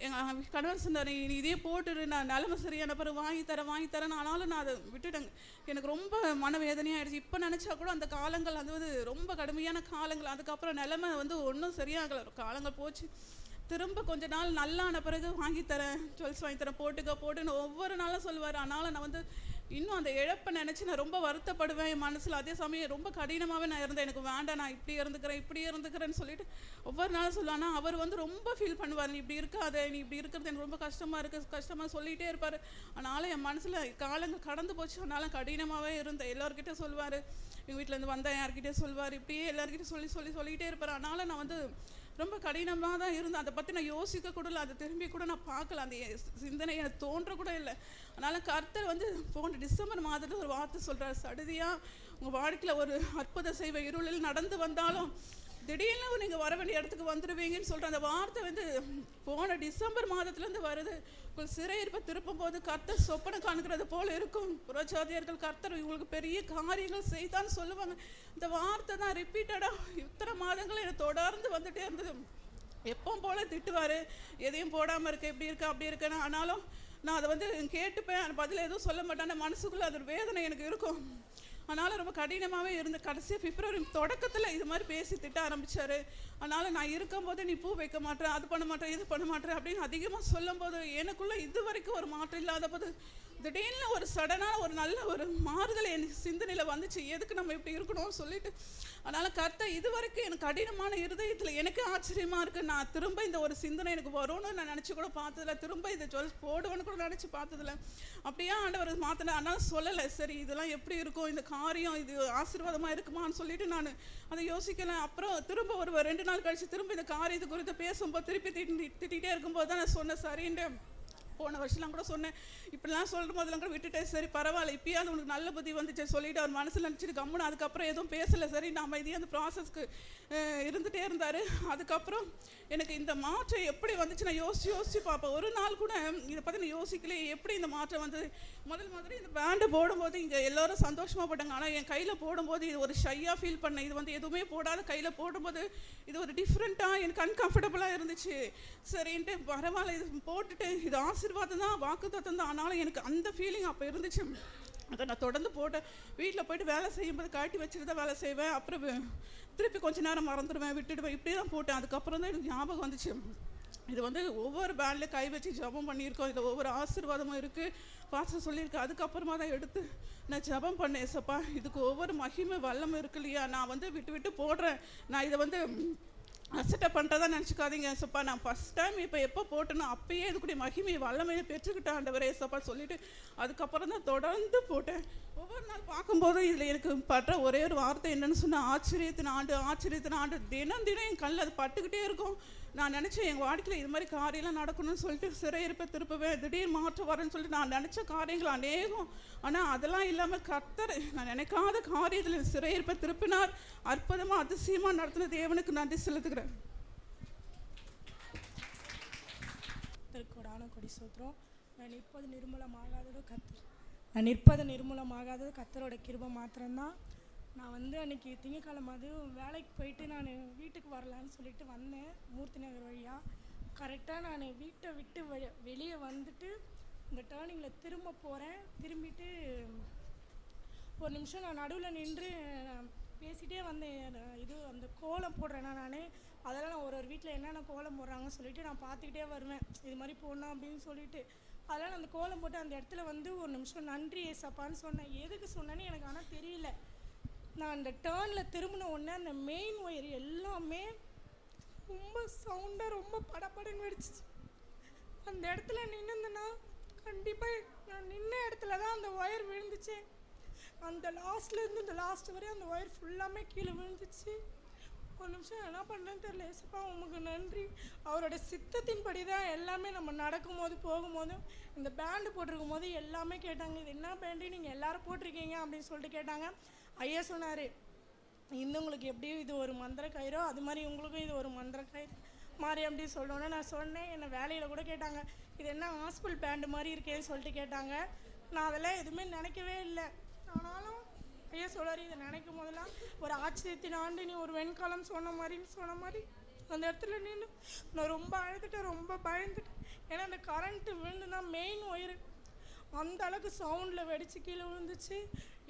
எங்கள் கணவர் சொன்னார், நீ இதையே போட்டுரு, நான் நிலமை சரியான பிறகு வாங்கி தரேன். ஆனாலும் நான் அதை விட்டுட்டேங்க. எனக்கு ரொம்ப மனவேதனையாகிடுச்சு. இப்போ நினச்சா கூட அந்த காலங்கள் அது வந்து ரொம்ப கடுமையான காலங்கள். அதுக்கப்புறம் நிலைமை வந்து ஒன்றும் சரியாகலை. காலங்கள் போச்சு. திரும்ப கொஞ்ச நாள் நல்லான பிறகு வாங்கித்தரேன், ஜுவல்ஸ் வாங்கித்தரேன், போட்டுன்னு ஒவ்வொரு நாளும் சொல்லுவார். ஆனாலும் நான் வந்து இன்னும் அந்த இழப்பை நினச்சி நான் ரொம்ப வருத்தப்படுவேன் என் மனசில். அதே சமயம் ரொம்ப கடினமாகவே நான் இருந்தேன். எனக்கு வேண்டாம், நான் இப்படி இருந்துக்கிறேன்னு சொல்லிட்டு ஒவ்வொரு நாளும் சொல்லுவானா. அவர் வந்து ரொம்ப ஃபீல் பண்ணுவார், நீ இப்படி இருக்காத, நீ இப்படி இருக்கிறது எனக்கு ரொம்ப கஷ்டமாக சொல்லிகிட்டே இருப்பார். ஆனாலும் என் மனசில் காலங்கள் கடந்து போச்சு. ஆனாலும் கடினமாகவே இருந்தேன். எல்லார்கிட்ட சொல்லுவார், எங்கள் வீட்டிலேருந்து வந்தேன் யார்கிட்டே சொல்லுவார், இப்படியே எல்லார்கிட்ட சொல்லிகிட்டே இருப்பார். ஆனாலும் நான் வந்து ரொம்ப கடினமாக தான் இருந்தேன். அதை பற்றி நான் யோசிக்க கூட இல்லை, அதை திரும்பி கூட நான் பார்க்கல, அந்த சிந்தனை எனக்கு தோன்ற கூட இல்லை. அதனால் கர்த்தர் வந்து போன டிசம்பர் மாதத்தில் ஒரு வார்த்தை சொல்கிறார், சடுதியாக உங்கள் வாழ்க்கையில் ஒரு அற்புத செய்வ இருளில் நடந்து வந்தாலும் திடீர்னு நீங்கள் வர வேண்டிய இடத்துக்கு வந்துடுவீங்கன்னு சொல்கிற அந்த வார்த்தை வந்து போன டிசம்பர் மாதத்துலேருந்து வருது. உங்கள் சிறையிருப்பை திருப்பும் போது கர்த்தர் சொப்பனை காண்கிறது போல் இருக்கும். புறஜாதியர்கள் கர்த்தர் உங்களுக்கு பெரிய காரியங்கள் செய்தான்னு சொல்லுவாங்க. இந்த வார்த்தை தான் ரிப்பீட்டடாக இத்தனை மாதங்கள் எனக்கு தொடர்ந்து வந்துகிட்டே இருந்தது. எப்பவும் போல் திட்டுவார், எதையும் போடாமல் இருக்க, இப்படி இருக்கா அப்படி இருக்கேன்னு. ஆனாலும் நான் அதை வந்து கேட்டுப்பேன், பதில் எதுவும் சொல்ல மாட்டேன். மனசுக்குள்ளே அது வேதனை எனக்கு இருக்கும். அதனால் ரொம்ப கடினமாகவே இருந்து கடைசியாக பிப்ரவரி தொடக்கத்தில் இது மாதிரி பேசி திட்ட ஆரம்பித்தார். அதனால் நான் இருக்கும்போது நீ பூ வைக்க மாட்டேன், அது பண்ண மாட்டேன், இது பண்ண மாட்டேன் அப்படின்னு அதிகமாக சொல்லும்போது எனக்குள்ளே இது வரைக்கும் ஒரு மாற்றம் இல்லாத போது திடீர்னு ஒரு சடனான ஒரு நல்ல ஒரு மாறுதல் என் சிந்தனையில் வந்துச்சு. எதுக்கு நம்ம இப்படி இருக்கணும்னு சொல்லிட்டு. அதனால் கர்த்தர் இது வரைக்கும் எனக்கு கடினமான இருதயத்தில் எனக்கு ஆச்சரியமாக இருக்குது. நான் திரும்ப இந்த ஒரு சிந்தனை எனக்கு வரும்னு நான் நினச்சி கூட பார்த்ததில்ல, திரும்ப இதை போடுவேன்னு கூட நினச்சி பார்த்ததில்ல. அப்படியே ஆண்டவர் மாற்றினேன். அதனால் சொல்லலை, சரி இதெல்லாம் எப்படி இருக்கும், இந்த காரியம் இது ஆசீர்வாதமாக இருக்குமான்னு சொல்லிட்டு நான் அதை யோசிக்கலை. அப்புறம் திரும்ப ஒரு 2 நாள் கழித்து திரும்ப இந்த காரியத்தை குறித்து பேசும்போது திருப்பி திட்டிகிட்டே இருக்கும்போது தான் நான் சொன்னேன், சரின்னு போன வருஷம்லாம் கூட சொன்னேன். இப்படிலாம் சொல்கிற போதெல்லாம் கூட விட்டுட்டேன். சரி பரவாயில்ல, இப்போயாவது உனக்கு நல்ல புத்தி வந்துச்சு சொல்லிவிட்டு அவர் மனசில் நினச்சிட்டு கம்முன்னு அதுக்கப்புறம் எதுவும் பேசலை. சரி நான் அமைதியாக அந்த ப்ராசஸ்க்கு இருந்துகிட்டே இருந்தார். அதுக்கப்புறம் எனக்கு இந்த மாற்றம் எப்படி வந்துச்சு நான் யோசித்து பார்ப்பேன். ஒரு நாள் கூட இதை பற்றி நான் யோசிக்கலே, எப்படி இந்த மாற்றம் வந்து முதல்ல இந்த பேண்டு போடும்போது இங்கே எல்லோரும் சந்தோஷமாக போட்டாங்க. ஆனால் என் கையில் போடும்போது இது ஒரு ஷையாக ஃபீல் பண்ணேன். இது வந்து எதுவுமே போடாத கையில் போடும்போது இது ஒரு டிஃப்ரெண்ட்டாக எனக்கு அன்கம்ஃபர்டபுளாக இருந்துச்சு. சரின்ட்டு பரவாயில்ல இது போட்டுட்டு இது ஆசீர்வாதம் தான், வாக்குத்தத்தம் தான். ஆனாலும் எனக்கு அந்த ஃபீலிங் அப்போ இருந்துச்சு. அதை நான் தொடர்ந்து போட்டேன். வீட்டில் போய்ட்டு வேலை செய்யும்போது காட்டி வச்சுட்டு தான் வேலை செய்வேன். அப்புறம் திருப்பி கொஞ்ச நேரம் மறந்துடுவேன், விட்டுடுவேன், இப்படி தான் போட்டேன். அதுக்கப்புறம் தான் எனக்கு ஞாபகம் வந்துச்சு, இது வந்து ஒவ்வொரு பேண்ட்லேயும் கை வச்சு ஜபம் பண்ணியிருக்கோம், இதில் ஒவ்வொரு ஆசீர்வாதமும் இருக்குது, பாஸ்டர் சொல்லியிருக்கேன். அதுக்கப்புறமா தான் எடுத்து நான் ஜபம் பண்ணேன், ஏசப்பா இதுக்கு ஒவ்வொரு மகிமை வல்லம் இருக்கு இல்லையா, நான் வந்து விட்டு போடுறேன், நான் இதை வந்து அசட்டை பண்ணுறதா நினச்சிக்காதீங்க ஏசப்பா, நான் ஃபஸ்ட் டைம் இப்போ எப்போ போட்டேனோ அப்பயே இதுக்குடைய மகிமையை வல்லமையை பெற்றுக்கிட்டேன் ஆண்டவரே ஏசப்பா சொல்லிவிட்டு அதுக்கப்புறம் தான் தொடர்ந்து போட்டேன். ஒவ்வொரு நாள் பார்க்கும்போதும் இதில் எனக்கு பற்ற ஒரே ஒரு வார்த்தை என்னென்னு சொன்னால், ஆச்சரியத்தின் ஆண்டு தினம் என் கண்ணில் அது பட்டுக்கிட்டே இருக்கும். நான் நினச்சேன் எங்கள் வாழ்க்கையில் இது மாதிரி காரியம்லாம் நடக்கணும்னு சொல்லிட்டு சிறையிருப்பை திருப்பவேன், திடீர் மாற்றம் வரேன்னு சொல்லிட்டு நான் நினச்ச காரியங்கள் அநேகம். ஆனால் அதெல்லாம் இல்லாமல் கர்த்தர் நான் நினைக்காத காரியத்தில் சிறையிருப்பை திருப்பினார். அற்புதமாக அதிசயமாக நடத்தின தேவனுக்கு நன்றி செலுத்துகிறேன். கொடான கொடி சோத்திரம். நான் நிற்பது நிர்மூலமாகாதது கர்த்தரோட கிருபை மாத்திரம்தான். நான் வந்து அன்றைக்கி திங்கக்கிழமை அது வேலைக்கு போயிட்டு நான் வீட்டுக்கு வரலான்னு சொல்லிட்டு வந்தேன் மூர்த்தி நகர் வழியாக. கரெக்டாக நான் வீட்டை விட்டு வெளியே வந்துட்டு இந்த டேர்னிங்கில் திரும்ப போகிறேன். திரும்பிட்டு ஒரு நிமிஷம் நான் நடுவில் நின்று பேசிகிட்டே வந்தேன். இது அந்த கோலம் போடுறேன்னா நான் அதெல்லாம் நான் ஒரு ஒரு வீட்டில் என்னென்ன கோலம் போடுறாங்கன்னு சொல்லிட்டு நான் பார்த்துக்கிட்டே வருவேன், இது மாதிரி போடணும் அப்படின்னு சொல்லிட்டு. அதெல்லாம் நான் அந்த கோலம் போட்டு அந்த இடத்துல வந்து ஒரு நிமிஷம் நன்றி ஏசப்பான்னு சொன்னேன். எதுக்கு சொன்னேன்னு எனக்கு ஆனால் தெரியல. நான் அந்த டேர்னில் திரும்பின உடனே அந்த மெயின் ஒயர் எல்லாமே ரொம்ப சவுண்டாக ரொம்ப படப்படன்னு வெடிச்சிச்சு. அந்த இடத்துல நின்றுந்தேன்னா கண்டிப்பாக நான் நின்ன இடத்துல தான் அந்த ஒயர் விழுந்துச்சு. அந்த லாஸ்ட்லேருந்து இந்த லாஸ்ட் வரையும் அந்த ஒயர் ஃபுல்லாமே கீழே விழுந்துச்சு. ஒரு நிமிஷம் என்ன பண்ணுறேன்னு தெரியல. ஏசப்பா உமக்கு நன்றி. அவரோட சித்தத்தின்படி தான் எல்லாமே நம்ம நடக்கும்போது போகும்போதும் இந்த பேண்டு போட்டிருக்கும் போது எல்லாமே கேட்டாங்க, இது என்ன பேண்டு நீங்கள் எல்லோரும் போட்டிருக்கீங்க அப்படின்னு சொல்லிட்டு கேட்டாங்க. ஐயா சொன்னார், இந்துங்களுக்கு எப்படி இது ஒரு மந்திர கயிறோ அது மாதிரி உங்களுக்கும் இது ஒரு மந்திர கயிறு மாதிரி அப்படின்னு சொல்லணுன்னு நான் சொன்னேன். என்னை வேலையில் கூட கேட்டாங்க, இது என்ன ஹாஸ்பிட்டல் பேண்டு மாதிரி இருக்கேன்னு சொல்லிட்டு கேட்டாங்க. நான் அதெல்லாம் எதுவுமே நினைக்கவே இல்லை. ஆனாலும் ஐயா சொல்கிறார், இதை நினைக்கும் போதெல்லாம் ஒரு ஆச்சரியத்தின் ஆண்டு நீ ஒரு வெண்காலம் சொன்ன மாதிரி அந்த இடத்துல நின்று நான் ரொம்ப அழுதுட்டேன், ரொம்ப பயந்துட்டேன். ஏன்னா அந்த கரண்ட்டு விழுந்துன்னா மெயின் ஒயரு அந்த அளவுக்கு சவுண்டில் வெடித்து கீழே விழுந்துச்சு.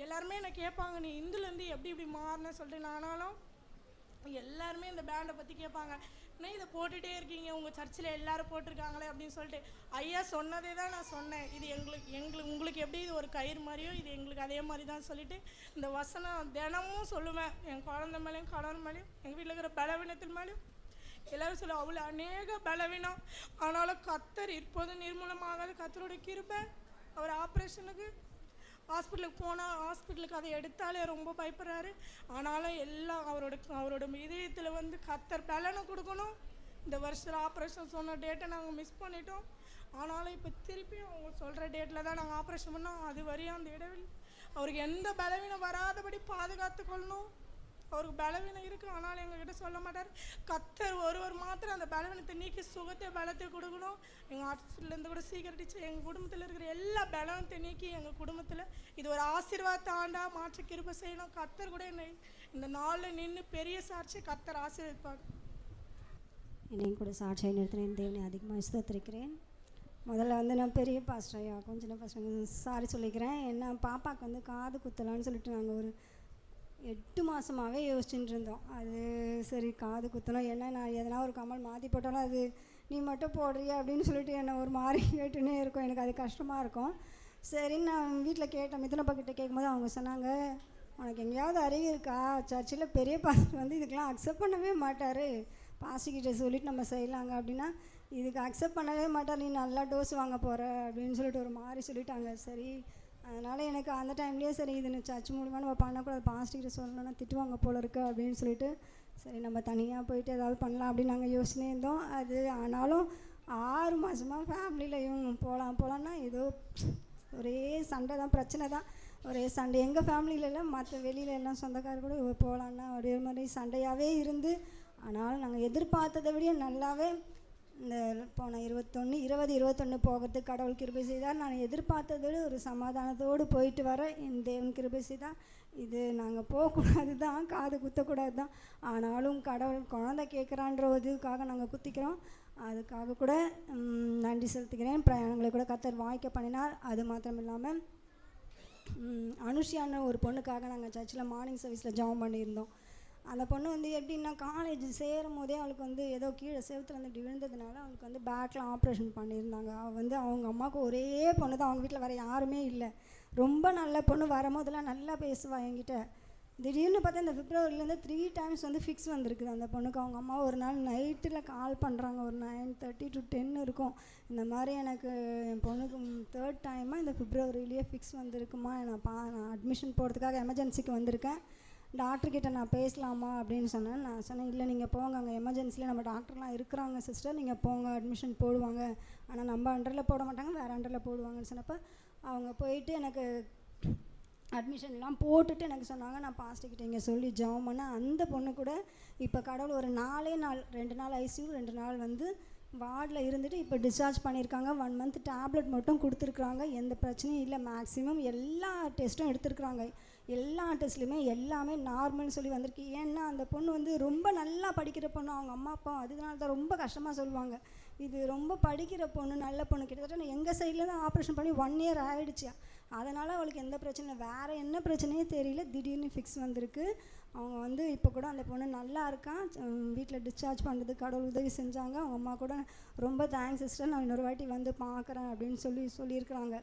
எல்லாருமே என்னை கேட்பாங்க, நீ இந்துலேருந்து எப்படி இப்படி மாறினேன்னு சொல்லிட்டு. நானாலும் எல்லாருமே இந்த பேண்டை பற்றி கேட்பாங்க, என்ன இதை போட்டுகிட்டே இருக்கீங்க, உங்கள் சர்ச்சில் எல்லோரும் போட்டிருக்காங்களே அப்படின்னு சொல்லிட்டு. ஐயா சொன்னதே தான் நான் சொன்னேன், இது உங்களுக்கு எப்படி இது ஒரு கயிறு மாதிரியோ இது எங்களுக்கு அதே மாதிரி தான் சொல்லிட்டு இந்த வசனம் தினமும் சொல்லுவேன். என் குழந்தை மேலேயும் கணவன் மேலேயும் எங்கள் வீட்டில் இருக்கிற பலவீனத்தின் மேலேயும் எல்லோரும் சொல்லுவோம், அவ்வளோ அநேக பலவீனம் ஆனாலும் கர்த்தர் இப்போது நிர்மூலமாகாத கர்த்தருடைய கிருபை. அவர் ஆப்ரேஷனுக்கு ஹாஸ்பிட்டலுக்கு போனால் ஹாஸ்பிட்டலுக்கு அதை எடுத்தாலே ரொம்ப பயப்படுறாரு. ஆனாலும் எல்லாம் அவரோட இதயத்தில் வந்து கர்த்தர் பலனை கொடுக்கணும். இந்த வருஷத்தில் ஆப்ரேஷன் சொன்ன டேட்டை நாங்கள் மிஸ் பண்ணிட்டோம். ஆனாலும் இப்போ திருப்பியும் அவங்க சொல்கிற டேட்டில் தான் நாங்கள் ஆப்ரேஷன் பண்ணோம். அது வரையும் அந்த இடைவெளி அவருக்கு எந்த பலவீனம் வராதபடி பாதுகாத்து கொள்ளணும். அவருக்கு பலவீனம் இருக்குது, ஆனாலும் எங்ககிட்ட சொல்ல மாட்டார். கர்த்தர் ஒருவர் மாத்திரம் அந்த பலவீனத்தை நீக்கி சுகத்தை பலத்தை கொடுக்கணும். எங்கள் ஹாஸ்பிட்டல்லேருந்து கூட சீக்கிரட்டிச்சு எங்கள் குடும்பத்தில் இருக்கிற எல்லா பலவீனத்தை நீக்கி எங்கள் குடும்பத்தில் இது ஒரு ஆசீர்வாதத்தை ஆண்டாக மாற்ற கிருபை செய்யணும். கர்த்தர் கூட என்னை இந்த நாளில் நின்று பெரிய சாட்சி கர்த்தர் ஆசீர்வதிப்பாங்க. என்னையும் கூட சாட்சியை நிறுத்தினேன். தேவனை அதிகமாக ஸ்தோத்திரிக்கிறேன். முதல்ல வந்து நான் பெரிய பாஸ்டர் ஐயா கொஞ்சம் சின்ன பாஸ்டர் சாரி சொல்லிக்கிறேன். என்ன பாப்பாவுக்கு வந்து காது குத்தலான்னு சொல்லிட்டு நாங்கள் ஒரு 8 மாதமாகவே யோசிச்சுட்டு இருந்தோம். அது சரி காது குத்தணும், ஏன்னா நான் எதனா ஒரு கமல் மாற்றி போட்டாலும் அது நீ மட்டும் போடுறியா அப்படின்னு சொல்லிட்டு என்னை ஒரு மாதிரி கேட்டுன்னே இருக்கும். எனக்கு அது கஷ்டமாக இருக்கும். சரின்னு நான் வீட்டில் கேட்டேன், மிதுனப்பா கிட்டே கேட்கும்போது அவங்க சொன்னாங்க, உனக்கு எங்கேயாவது அறிவு இருக்கா, சர்ச்சில் பெரிய பாஸ்டர் வந்து இதுக்கெலாம் அக்செப்ட் பண்ணவே மாட்டார், பாஸ்டர்கிட்ட சொல்லிவிட்டு நம்ம செய்யலாங்க அப்படின்னா இதுக்கு அக்செப்ட் பண்ணவே மாட்டார், நீ நல்லா டோஸ் வாங்க போகிற அப்படின்னு சொல்லிட்டு ஒரு மாதிரி சொல்லிட்டாங்க. சரி, அதனால் எனக்கு அந்த டைம்லேயே சரி இது சர்ச் மூலிமா நம்ம பண்ணக்கூடாது, பாஸ்டர்கிட்ட சொல்லணும்னா திட்டுவாங்க போல இருக்கு அப்படின்னு சொல்லிட்டு சரி நம்ம தனியாக போயிட்டு ஏதாவது பண்ணலாம் அப்படின்னு நாங்கள் யோசனை இருந்தோம். அது ஆனாலும் 6 மாதமாக ஃபேமிலியில் இவங்க போகலான்னா ஏதோ ஒரே சண்டை தான், பிரச்சனை தான், ஒரே சண்டை. எங்கள் ஃபேமிலியிலலாம் மற்ற வெளியில் எல்லாம் சொந்தக்காரர் கூட போகலான்னா ஒரே மாதிரி சண்டையாகவே இருந்து, ஆனாலும் நாங்கள் எதிர்பார்த்ததை விட நல்லாவே இந்த போன 2021 போகிறதுக்கு கடவுள் கிருபை செய்தார். நான் எதிர்பார்த்ததோடு ஒரு சமாதானத்தோடு போயிட்டு வர என் தேவன் கிருபை செய்தார். இது நாங்கள் போகக்கூடாது தான், காது குத்தக்கூடாது தான், ஆனாலும் கடவுள் குழந்தை கேட்குறான்ற இதுக்காக நாங்கள் குத்திக்கிறோம். அதுக்காக கூட நன்றி செலுத்துகிறேன். பிரயாணங்களை கூட கர்த்தர் வாய்க்க பண்ணினார். அது மாத்திரம் இல்லாமல் அனுஷியான ஒரு பொண்ணுக்காக நாங்கள் சர்ச்சில் மார்னிங் சர்வீஸில் ஜாயின் பண்ணியிருந்தோம். அந்த பொண்ணு வந்து எப்படின்னா காலேஜ் சேரும் போதே அவளுக்கு வந்து ஏதோ கீழே செவத்தில் வந்து இப்படி விழுந்ததுனால அவளுக்கு வந்து பேக்கில் ஆப்ரேஷன் பண்ணியிருந்தாங்க. அவள் வந்து அவங்க அம்மாவுக்கு ஒரே பொண்ணு தான், அவங்க வீட்டில் வேறு யாருமே இல்லை. ரொம்ப நல்ல பொண்ணு, வரும்போதெல்லாம் நல்லா பேசுவாள் என்கிட்ட. திடீர்னு பார்த்தா இந்த பிப்ரவரிலேருந்து 3 times வந்து ஃபிக்ஸ் வந்திருக்குது அந்த பொண்ணுக்கு. அவங்க அம்மா ஒரு நாள் நைட்டில் கால் பண்ணுறாங்க, ஒரு 9:30 to 10 இருக்கும். இந்த மாதிரி எனக்கு என் பொண்ணுக்கு 3rd டைமாக இந்த பிப்ரவரியிலேயே ஃபிக்ஸ் வந்திருக்குமா, நான் அட்மிஷன் போகிறதுக்காக எமர்ஜென்சிக்கு வந்திருக்கேன், டாக்டர்கிட்ட நான் பேசலாமா அப்படின்னு சொன்னேன். நான் சொன்னேன், இல்லை நீங்கள் போங்க, அங்கே எமர்ஜென்சியில் நம்ம டாக்டர்லாம் இருக்கிறாங்க சிஸ்டர், நீங்கள் போங்க, அட்மிஷன் போடுவாங்க, ஆனால் நம்ம அண்டரில் போட மாட்டாங்க, வேறு அண்டரில் போடுவாங்கன்னு சொன்னப்போ அவங்க போயிட்டு எனக்கு அட்மிஷன்லாம் போட்டுட்டு எனக்கு சொன்னாங்க. நான் பாஸ்டர்கிட்ட இங்கே சொல்லி ஜாம் பண்ணேன். அந்த பொண்ணு கூட இப்போ கடவுள் ஒரு 4 நாள் 2 நாள் ஐசியூ 2 நாள் வந்து வார்டில் இருந்துட்டு இப்போ டிஸ்சார்ஜ் பண்ணியிருக்காங்க. 1 month டேப்லெட் மட்டும் கொடுத்துருக்குறாங்க, எந்த பிரச்சனையும் இல்லை. மேக்ஸிமம் எல்லா டெஸ்ட்டும் எடுத்துருக்குறாங்க, எல்லா டெஸ்ட்லையுமே எல்லாமே நார்மல்னு சொல்லி வந்திருக்கு. ஏன்னா அந்த பொண்ணு வந்து ரொம்ப நல்லா படிக்கிற பொண்ணு, அவங்க அம்மா அப்பா அதனால தான் ரொம்ப கஷ்டமாக சொல்லுவாங்க, இது ரொம்ப படிக்கிற பொண்ணு நல்ல பொண்ணு. கிட்டத்தட்ட எங்கள் சைடில் தான் ஆப்ரேஷன் பண்ணி 1 year ஆகிடுச்சு. அதனால் அவளுக்கு எந்த பிரச்சனை, வேறு என்ன பிரச்சனையே தெரியல, திடீர்னு ஃபிக்ஸ் வந்திருக்கு. அவங்க வந்து இப்போ கூட அந்த பொண்ணு நல்லா இருக்கான், வீட்டில் டிஸ்சார்ஜ் பண்ணுறதுக்கு கடவுள் உதவி செஞ்சாங்க. அவங்க அம்மா கூட ரொம்ப தேங்க்ஸ் சிஸ்டர், நான் இன்னொரு வாட்டி வந்து பார்க்குறேன் அப்படின்னு சொல்லியிருக்கிறாங்க.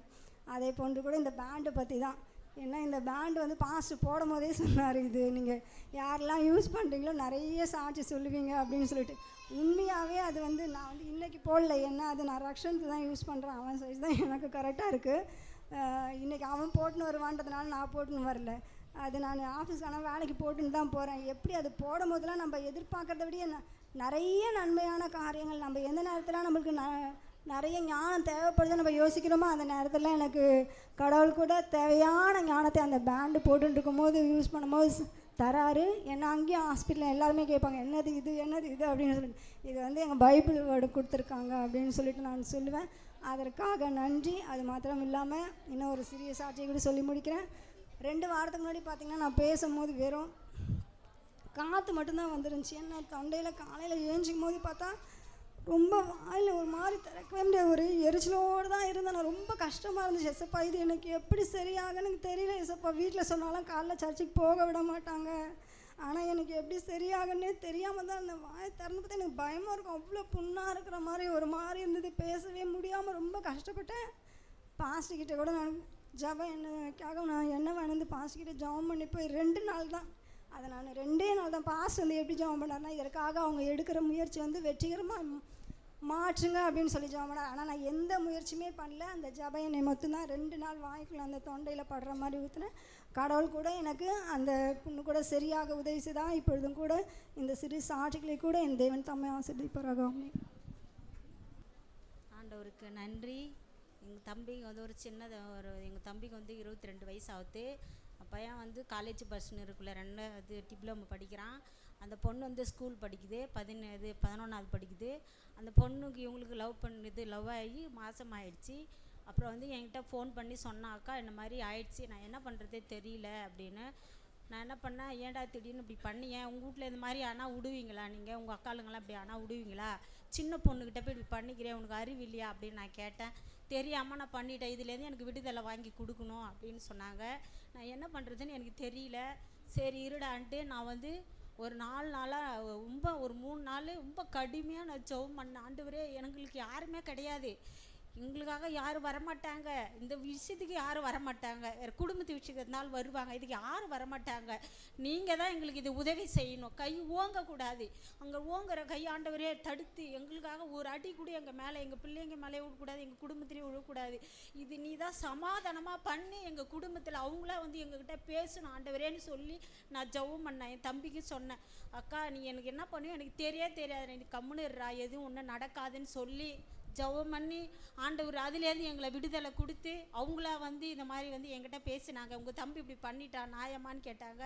அதே போன்று கூட இந்த பேண்டை பற்றி தான், ஏன்னா இந்த பேண்டு வந்து பாஸ்ட் போடும் போதே சொன்னார், இது நீங்கள் யாரெல்லாம் யூஸ் பண்ணுறீங்களோ நிறைய சாட்சி சொல்லுவீங்க அப்படின்னு சொல்லிட்டு. உண்மையாகவே அது வந்து நான் வந்து இன்றைக்கி போடல, ஏன்னா அது நான் ரக்ஷனுக்கு தான் யூஸ் பண்ணுறேன், அவன் சைஸ் தான் எனக்கு கரெக்டாக இருக்குது. இன்றைக்கி அவன் போட்டுன்னு வருவான்றதுனால நான் போட்டுன்னு வரல, அது நான் ஆஃபீஸ்க்கான வேலைக்கு போட்டுன்னு தான் போகிறேன். எப்படி அது போடும் போதெல்லாம் நம்ம எதிர்பார்க்கறத விட நிறைய நன்மையான காரியங்கள், நம்ம எந்த நேரத்தில் நம்மளுக்கு நிறைய ஞானம் தேவைப்படுது நம்ம யோசிக்கிறோமோ அந்த நேரத்தில் எனக்கு கடவுள் கூட தேவையான ஞானத்தை அந்த பேண்டு போட்டுன்னு இருக்கும்போது யூஸ் பண்ணும்போது தராரு. ஏன்னா அங்கேயும் ஹாஸ்பிட்டலில் எல்லாருமே கேட்பாங்க, என்னது இது அப்படின்னு சொல்லிட்டு. இது வந்து எங்கள் பைபிள் வேர்டு கொடுத்துருக்காங்க அப்படின்னு சொல்லிட்டு நான் சொல்லுவேன். அதற்காக நன்றி. அது மாத்திரம் இல்லாமல் இன்னும் ஒரு சிறிய சாட்சியை கூட சொல்லி முடிக்கிறேன். 2 வாரத்துக்கு முன்னாடி பார்த்திங்கன்னா நான் பேசும்போது வெறும் காற்று மட்டும்தான் வந்துருந்துச்சு. என்ன தொண்டையில் காலையில் ஏஞ்சிக்கும் போது பார்த்தா ரொம்ப வாயில் ஒரு மாதிரி திறக்கவே முடியாது, ஒரு எரிச்சலோடு தான் இருந்தேன். நான் ரொம்ப கஷ்டமாக இருந்துச்சு. எசப்பா இது எனக்கு எப்படி சரியாகன்னு எனக்கு தெரியல எசப்பா, வீட்டில் சொன்னாலும் காலைல சர்ச்சுக்கு போக விட மாட்டாங்க, ஆனால் எனக்கு எப்படி சரியாகன்னே தெரியாமல் தான் அந்த வாயை திறந்து பார்த்தா எனக்கு பயமாக இருக்கும். அவ்வளோ புண்ணாக இருக்கிற மாதிரி ஒரு மாதிரி இருந்தது, பேசவே முடியாமல் ரொம்ப கஷ்டப்பட்டேன். பாஸ்டர்கிட்ட கூட நான் ஜபம் என்னக்காக நான் என்ன வேணுந்து பாஸ்டர்கிட்ட ஜபம் பண்ணி போய் 2 நாள் தான், அதை நான் 2 நாள் தான். பாஸ்டர் வந்து எப்படி ஜபம் பண்ணார்னா, இதற்காக அவங்க எடுக்கிற முயற்சி வந்து வெற்றிகரமாக மாற்றுங்க அப்படின்னு சொல்லி ஜபம் பண்ணார். ஆனால் நான் எந்த முயற்சியுமே பண்ணல. அந்த ஜபம் என்னை மட்டும்தான் 2 நாள் வாய்க்குள்ள அந்த தொண்டையில் படுற மாதிரி ஊற்றினேன். கடவுள் கூட எனக்கு அந்த புண்ணு கூட சரியாக உதவி செய்தான். இப்பொழுதும் கூட இந்த சிறு சாட்சிகளை கூட என் தேவன் தம்மை ஆசீர்வதிப்பாராக. ஆண்டவருக்கு நன்றி. எங்கள் தம்பிங்க வந்து எங்கள் தம்பிக்கு வந்து 22 வயசு ஆகுது. பையன் வந்து காலேஜ் பஸ்ன்னு இருக்குல்ல, 2வது டிப்ளமோ படிக்கிறான். அந்த பொண்ணு வந்து ஸ்கூல் படிக்குது, 11வது படிக்குது. அந்த பொண்ணுக்கு இவங்களுக்கு லவ் ஆகி மாதம் ஆயிடுச்சு. அப்புறம் வந்து என்கிட்ட ஃபோன் பண்ணி சொன்னாக்கா, இந்த மாதிரி ஆயிடுச்சு, நான் என்ன பண்ணுறதே தெரியல அப்படின்னு. நான் என்ன பண்ணேன், ஏன்டா திடீர்னு இப்படி பண்ணியேன், உங்கள் வீட்டில் இந்த மாதிரி ஆனால் விடுவீங்களா, நீங்கள் உங்கள் அக்காளுங்களாம் இப்படி ஆனால் விடுவீங்களா, சின்ன பொண்ணுக்கிட்ட போய் இப்படி பண்ணிக்கிறேன், உனக்கு அறிவு இல்லையா அப்படின்னு நான் கேட்டேன். தெரியாமல் நான் பண்ணிட்டேன், இதுலேருந்து எனக்கு விடுதலை வாங்கி கொடுக்கணும் அப்படின்னு சொன்னாங்க. நான் என்ன பண்ணுறதுன்னு எனக்கு தெரியல. சரி இருடான்ட்டு நான் வந்து ஒரு 4 நாளாக ஒரு 3 நாள் ரொம்ப கடுமையாக நான் ஜெபம் பண்ணேன். ஆண்டவரே, எங்களுக்கு யாருமே கிடையாது, எங்களுக்காக யாரும் வரமாட்டாங்க, இந்த விஷயத்துக்கு யாரும் வரமாட்டாங்க, குடும்பத்து விஷயத்தினால வருவாங்க, இதுக்கு யாரும் வரமாட்டாங்க, நீங்கள் தான் எங்களுக்கு இது உதவி செய்யணும், கை ஓங்கக்கூடாது, அங்கே ஓங்குற கை ஆண்டவரே தடுத்து எங்களுக்காக ஒரு அடி கூட எங்கள் மேலே எங்கள் பிள்ளைங்க மேலே விடக்கூடாது, எங்கள் குடும்பத்துலேயும் விடக்கூடாது, இது நீ தான் சமாதானமாக பண்ணி எங்கள் குடும்பத்தில் அவங்களா வந்து எங்ககிட்ட பேசணும் ஆண்டவரேன்னு சொல்லி நான் ஜெபம் பண்ணேன். என் தம்பிக்கு சொன்னேன், அக்கா நீ எனக்கு என்ன பண்ணுவோம் எனக்கு தெரியாது, நீ கம்முன்னுறா, எதுவும் ஒன்றும் நடக்காதுன்னு சொல்லி ஜெபம் பண்ணி ஆண்டவர் அதுலேருந்து எங்களை விடுதலை கொடுத்து அவங்களா வந்து இந்த மாதிரி வந்து என்கிட்ட பேசினாங்க. உங்கள் தம்பி இப்படி பண்ணிட்டா நியாயமான்னு கேட்டாங்க.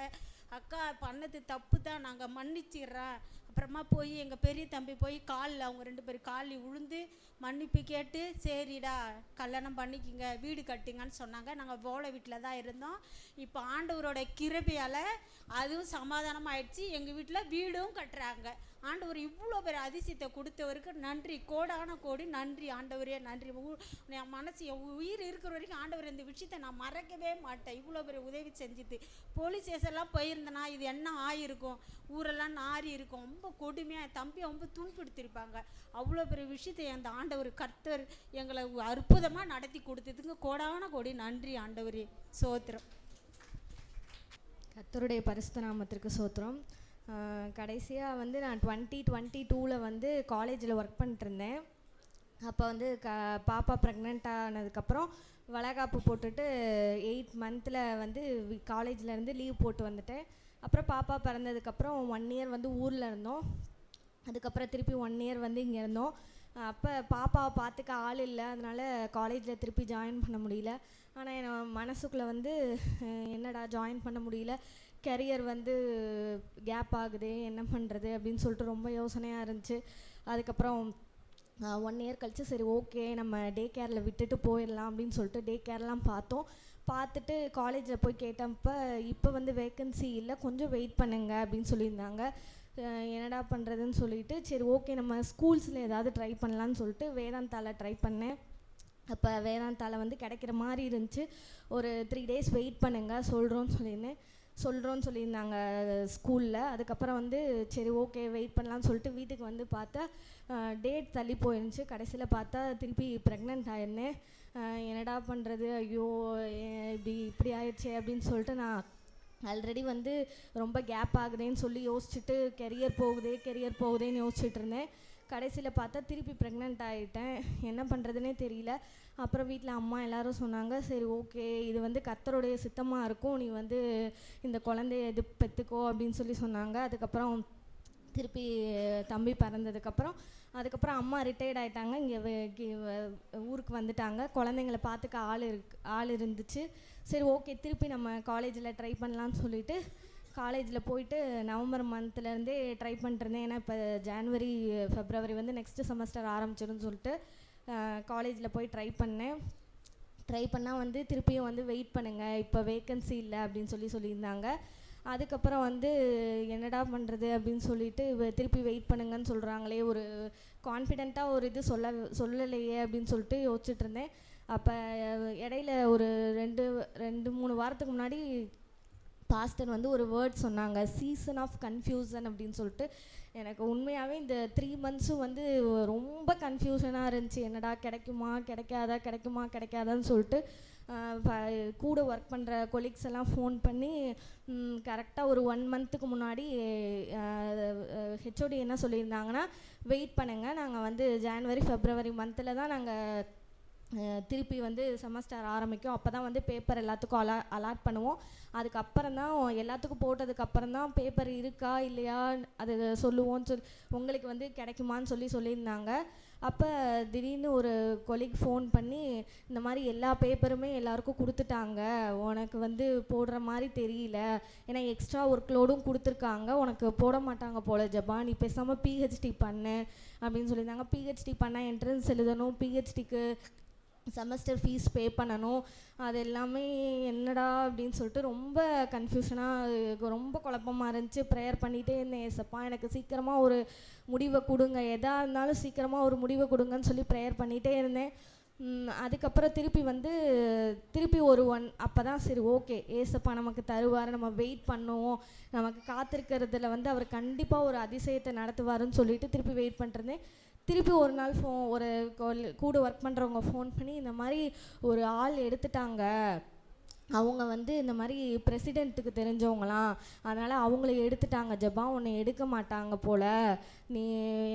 அக்கா பண்ணது தப்பு தான், நாங்கள் மன்னிச்சிடுறோம். அப்புறமா போய் எங்கள் பெரிய தம்பி போய் காலில் அவங்க 2 பேர் காலில் விழுந்து மன்னிப்பு கேட்டு, சரிடா கல்யாணம் பண்ணிக்கிங்க, வீடு கட்டுங்கன்னு சொன்னாங்க. நாங்கள் ஓலை வீட்டில் தான் இருந்தோம். இப்போ ஆண்டவரோட கிருபையால் அதுவும் சமாதானமாகிடுச்சு, எங்கள் வீட்டில் வீடும் கட்டுறாங்க. ஆண்டவர் இவ்வளோ பேர் அதிசயத்தை கொடுத்தவருக்கு நன்றி, கோடான கோடி நன்றி ஆண்டவரே, நன்றி. என் மனசு என் உயிர் இருக்கிற வரைக்கும் ஆண்டவர் இந்த விஷயத்தை நான் மறக்கவே மாட்டேன். இவ்வளோ பேர் உதவி செஞ்சுது. போலீஸ் ஸ்டேஷன்லாம் போயிருந்தேன்னா இது என்ன ஆகிருக்கும், ஊரெல்லாம் நாரி இருக்கும், ரொம்ப கொடுமையாக என் தம்பியை ரொம்ப துன்புறுத்திருப்பாங்க. அவ்வளோ பெரிய விஷயத்தை அந்த ஆண்டவர் கர்த்தர் எங்களை அற்புதமாக நடத்தி கொடுத்ததுக்கு கோடான கோடி நன்றி ஆண்டவரே, சோத்திரம். கர்த்தருடைய பரிசுத்த நாமத்திற்கு சோத்திரம். கடைசியாக வந்து நான் 2022 வந்து காலேஜில் ஒர்க் பண்ணிட்டுருந்தேன். அப்போ வந்து பாப்பா ப்ரெக்னென்ட் ஆனதுக்கப்புறம் வளைகாப்பு போட்டுட்டு 8 மந்தில் வந்து காலேஜிலேருந்து லீவ் போட்டு வந்துட்டேன். அப்புறம் பாப்பா பிறந்ததுக்கப்புறம் 1 இயர் வந்து ஊரில் இருந்தோம். அதுக்கப்புறம் திருப்பி 1 இயர் வந்து இங்கே இருந்தோம். அப்போ பாப்பாவை பார்த்துக்க ஆள் இல்லை, அதனால் காலேஜில் திருப்பி ஜாயின் பண்ண முடியல. ஆனால் என் மனசுக்குள்ளே வந்து என்னடா ஜாயின் பண்ண முடியல, கெரியர் வந்து கேப் ஆகுது, என்ன பண்ணுறது அப்படின்னு சொல்லிட்டு ரொம்ப யோசனையாக இருந்துச்சு. அதுக்கப்புறம் 1 இயர் கழித்து சரி ஓகே நம்ம டே கேரில் விட்டுட்டு போயிடலாம் அப்படின்னு சொல்லிட்டு டே கேர்லாம் பார்த்துட்டு காலேஜில் போய் கேட்டப்போ இப்போ வந்து வேக்கன்சி இல்லை, கொஞ்சம் வெயிட் பண்ணுங்க அப்படின்னு சொல்லியிருந்தாங்க. என்னடா பண்ணுறதுன்னு சொல்லிட்டு சரி ஓகே நம்ம ஸ்கூல்ஸில் ஏதாவது ட்ரை பண்ணலான்னு சொல்லிட்டு வேதாந்தாவில் ட்ரை பண்ணேன். அப்போ வேதாந்தாவில் வந்து கிடைக்கிற மாதிரி இருந்துச்சு. ஒரு 3 days வெயிட் பண்ணுங்கள் சொல்கிறோன்னு சொல்லியிருந்தாங்க ஸ்கூலில். அதுக்கப்புறம் வந்து சரி ஓகே வெயிட் பண்ணலான்னு சொல்லிட்டு வீட்டுக்கு வந்து பார்த்தா டேட் தள்ளி போயிருந்துச்சு. கடைசியில் பார்த்தா திருப்பி ப்ரெக்னென்ட் ஆயிருந்தேன். என்னடா பண்ணுறது, ஐயோ இப்படி ஆயிடுச்சே அப்படின்னு சொல்லிட்டு நான் ஆல்ரெடி வந்து ரொம்ப கேப் ஆகுதேன்னு சொல்லி யோசிச்சுட்டு கெரியர் போகுதேன்னு யோசிச்சுட்டு இருந்தேன். கடைசியில் பார்த்தா திருப்பி ப்ரெக்னென்ட் ஆகிட்டேன். என்ன பண்ணுறதுனே தெரியல. அப்புறம் வீட்டில் அம்மா எல்லோரும் சொன்னாங்க, சரி ஓகே இது வந்து கர்த்தருடைய சித்தமாக இருக்கும், நீ வந்து இந்த குழந்தைய இது பெற்றுக்கோ அப்படின்னு சொல்லி சொன்னாங்க. அதுக்கப்புறம் திருப்பி தம்பி பிறந்ததுக்கப்புறம் அம்மா ரிட்டையர்ட் ஆகிட்டாங்க. இங்கே ஊருக்கு வந்துட்டாங்க. குழந்தைங்கள பார்த்துக்க ஆள் இருந்துச்சு. சரி ஓகே திருப்பி நம்ம காலேஜில் ட்ரை பண்ணலான்னு சொல்லிட்டு காலேஜில் போயிட்டு நவம்பர் மந்த்லேருந்தே ட்ரை பண்ணிட்டுருந்தேன். ஏன்னா இப்போ ஜான்வரி ஃபெப்ரவரி வந்து நெக்ஸ்ட்டு செமஸ்டர் ஆரம்பிச்சிடும்னு சொல்லிட்டு காலேஜில் போய் ட்ரை பண்ணால் வந்து திருப்பியும் வந்து வெயிட் பண்ணுங்கள், இப்போ வேக்கன்சி இல்லை அப்படின்னு சொல்லியிருந்தாங்க. அதுக்கப்புறம் வந்து என்னடா பண்ணுறது அப்படின்னு சொல்லிட்டு திருப்பி வெயிட் பண்ணுங்கன்னு சொல்கிறாங்களே, ஒரு கான்ஃபிடெண்ட்டாக ஒரு இது சொல்லலையே அப்படின்னு சொல்லிட்டு யோசிச்சுட்டு இருந்தேன். அப்போ இடையில ஒரு 2-3 வாரத்துக்கு முன்னாடி பாஸ்டர் வந்து ஒரு வேர்ட் சொன்னாங்க, சீசன் ஆஃப் கன்ஃபியூசன் அப்படின்னு சொல்லிட்டு. எனக்கு உண்மையாகவே இந்த 3 monthஸும் வந்து ரொம்ப கன்ஃபியூஷனாக இருந்துச்சு. என்னடா கிடைக்காதான்னு சொல்லிட்டு கூட ஒர்க் பண்ணுற கொலீக்ஸ் எல்லாம் ஃபோன் பண்ணி கரெக்டாக ஒரு 1 monthக்கு முன்னாடி ஹெச்ஓடி என்ன சொல்லியிருந்தாங்கன்னா, வெயிட் பண்ணுங்கள், நாங்கள் வந்து ஜான்வரி ஃபெப்ரவரி மந்தில் தான் நாங்கள் திருப்பி வந்து செமஸ்டர் ஆரம்பிக்கும், அப்போ தான் வந்து பேப்பர் எல்லாத்துக்கும் அலாட் பண்ணுவோம், அதுக்கப்புறம் தான் எல்லாத்துக்கும் போட்டதுக்கப்புறம் தான் பேப்பர் இருக்கா இல்லையா அது சொல்லுவோன்னு உங்களுக்கு வந்து கிடைக்குமான்னு சொல்லியிருந்தாங்க. அப்போ திடீர்னு ஒரு கொலீக் ஃபோன் பண்ணி, இந்த மாதிரி எல்லா பேப்பருமே எல்லாருக்கும் கொடுத்துட்டாங்க, உனக்கு வந்து போடுற மாதிரி தெரியல, ஏன்னா எக்ஸ்ட்ரா ஒர்க் லோடும் கொடுத்துருக்காங்க, உனக்கு போட மாட்டாங்க போல ஜபா, நீ பேசாமல் பிஹெச்டி பண்ணு அப்படின்னு சொல்லியிருந்தாங்க. பிஹெச்டி பண்ணால் என்ட்ரன்ஸ் எழுதணும், பிஹெச்டிக்கு செமஸ்டர் ஃபீஸ் பே பண்ணணும், அது எல்லாமே என்னடா அப்படின்னு சொல்லிட்டு ரொம்ப கன்ஃபியூஷனாக ரொம்ப குழப்பமாக இருந்துச்சு. ப்ரேயர் பண்ணிகிட்டே இருந்தேன், ஏசப்பா எனக்கு சீக்கிரமாக ஒரு முடிவை கொடுங்க, எதாக இருந்தாலும் சீக்கிரமாக ஒரு முடிவை கொடுங்கன்னு சொல்லி ப்ரேயர் பண்ணிகிட்டே இருந்தேன். அதுக்கப்புறம் திருப்பி ஒரு அப்போ தான் சரி ஓகே ஏசப்பா நமக்கு தருவார், நம்ம வெயிட் பண்ணுவோம், நமக்கு காத்திருக்கிறதுல வந்து அவர் கண்டிப்பாக ஒரு அதிசயத்தை நடத்துவாருன்னு சொல்லிட்டு திருப்பி வெயிட் பண்ணிருந்தேன். திருப்பி ஒரு நாள் ஒரு கூட ஒர்க் பண்ணுறவங்க ஃபோன் பண்ணி, இந்த மாதிரி ஒரு ஆள் எடுத்துட்டாங்க, அவங்க வந்து இந்த மாதிரி பிரசிடெண்ட்டுக்கு தெரிஞ்சவங்களாம், அதனால் அவங்கள எடுத்துட்டாங்க ஜபா, உன்னை எடுக்க மாட்டாங்க போல், நீ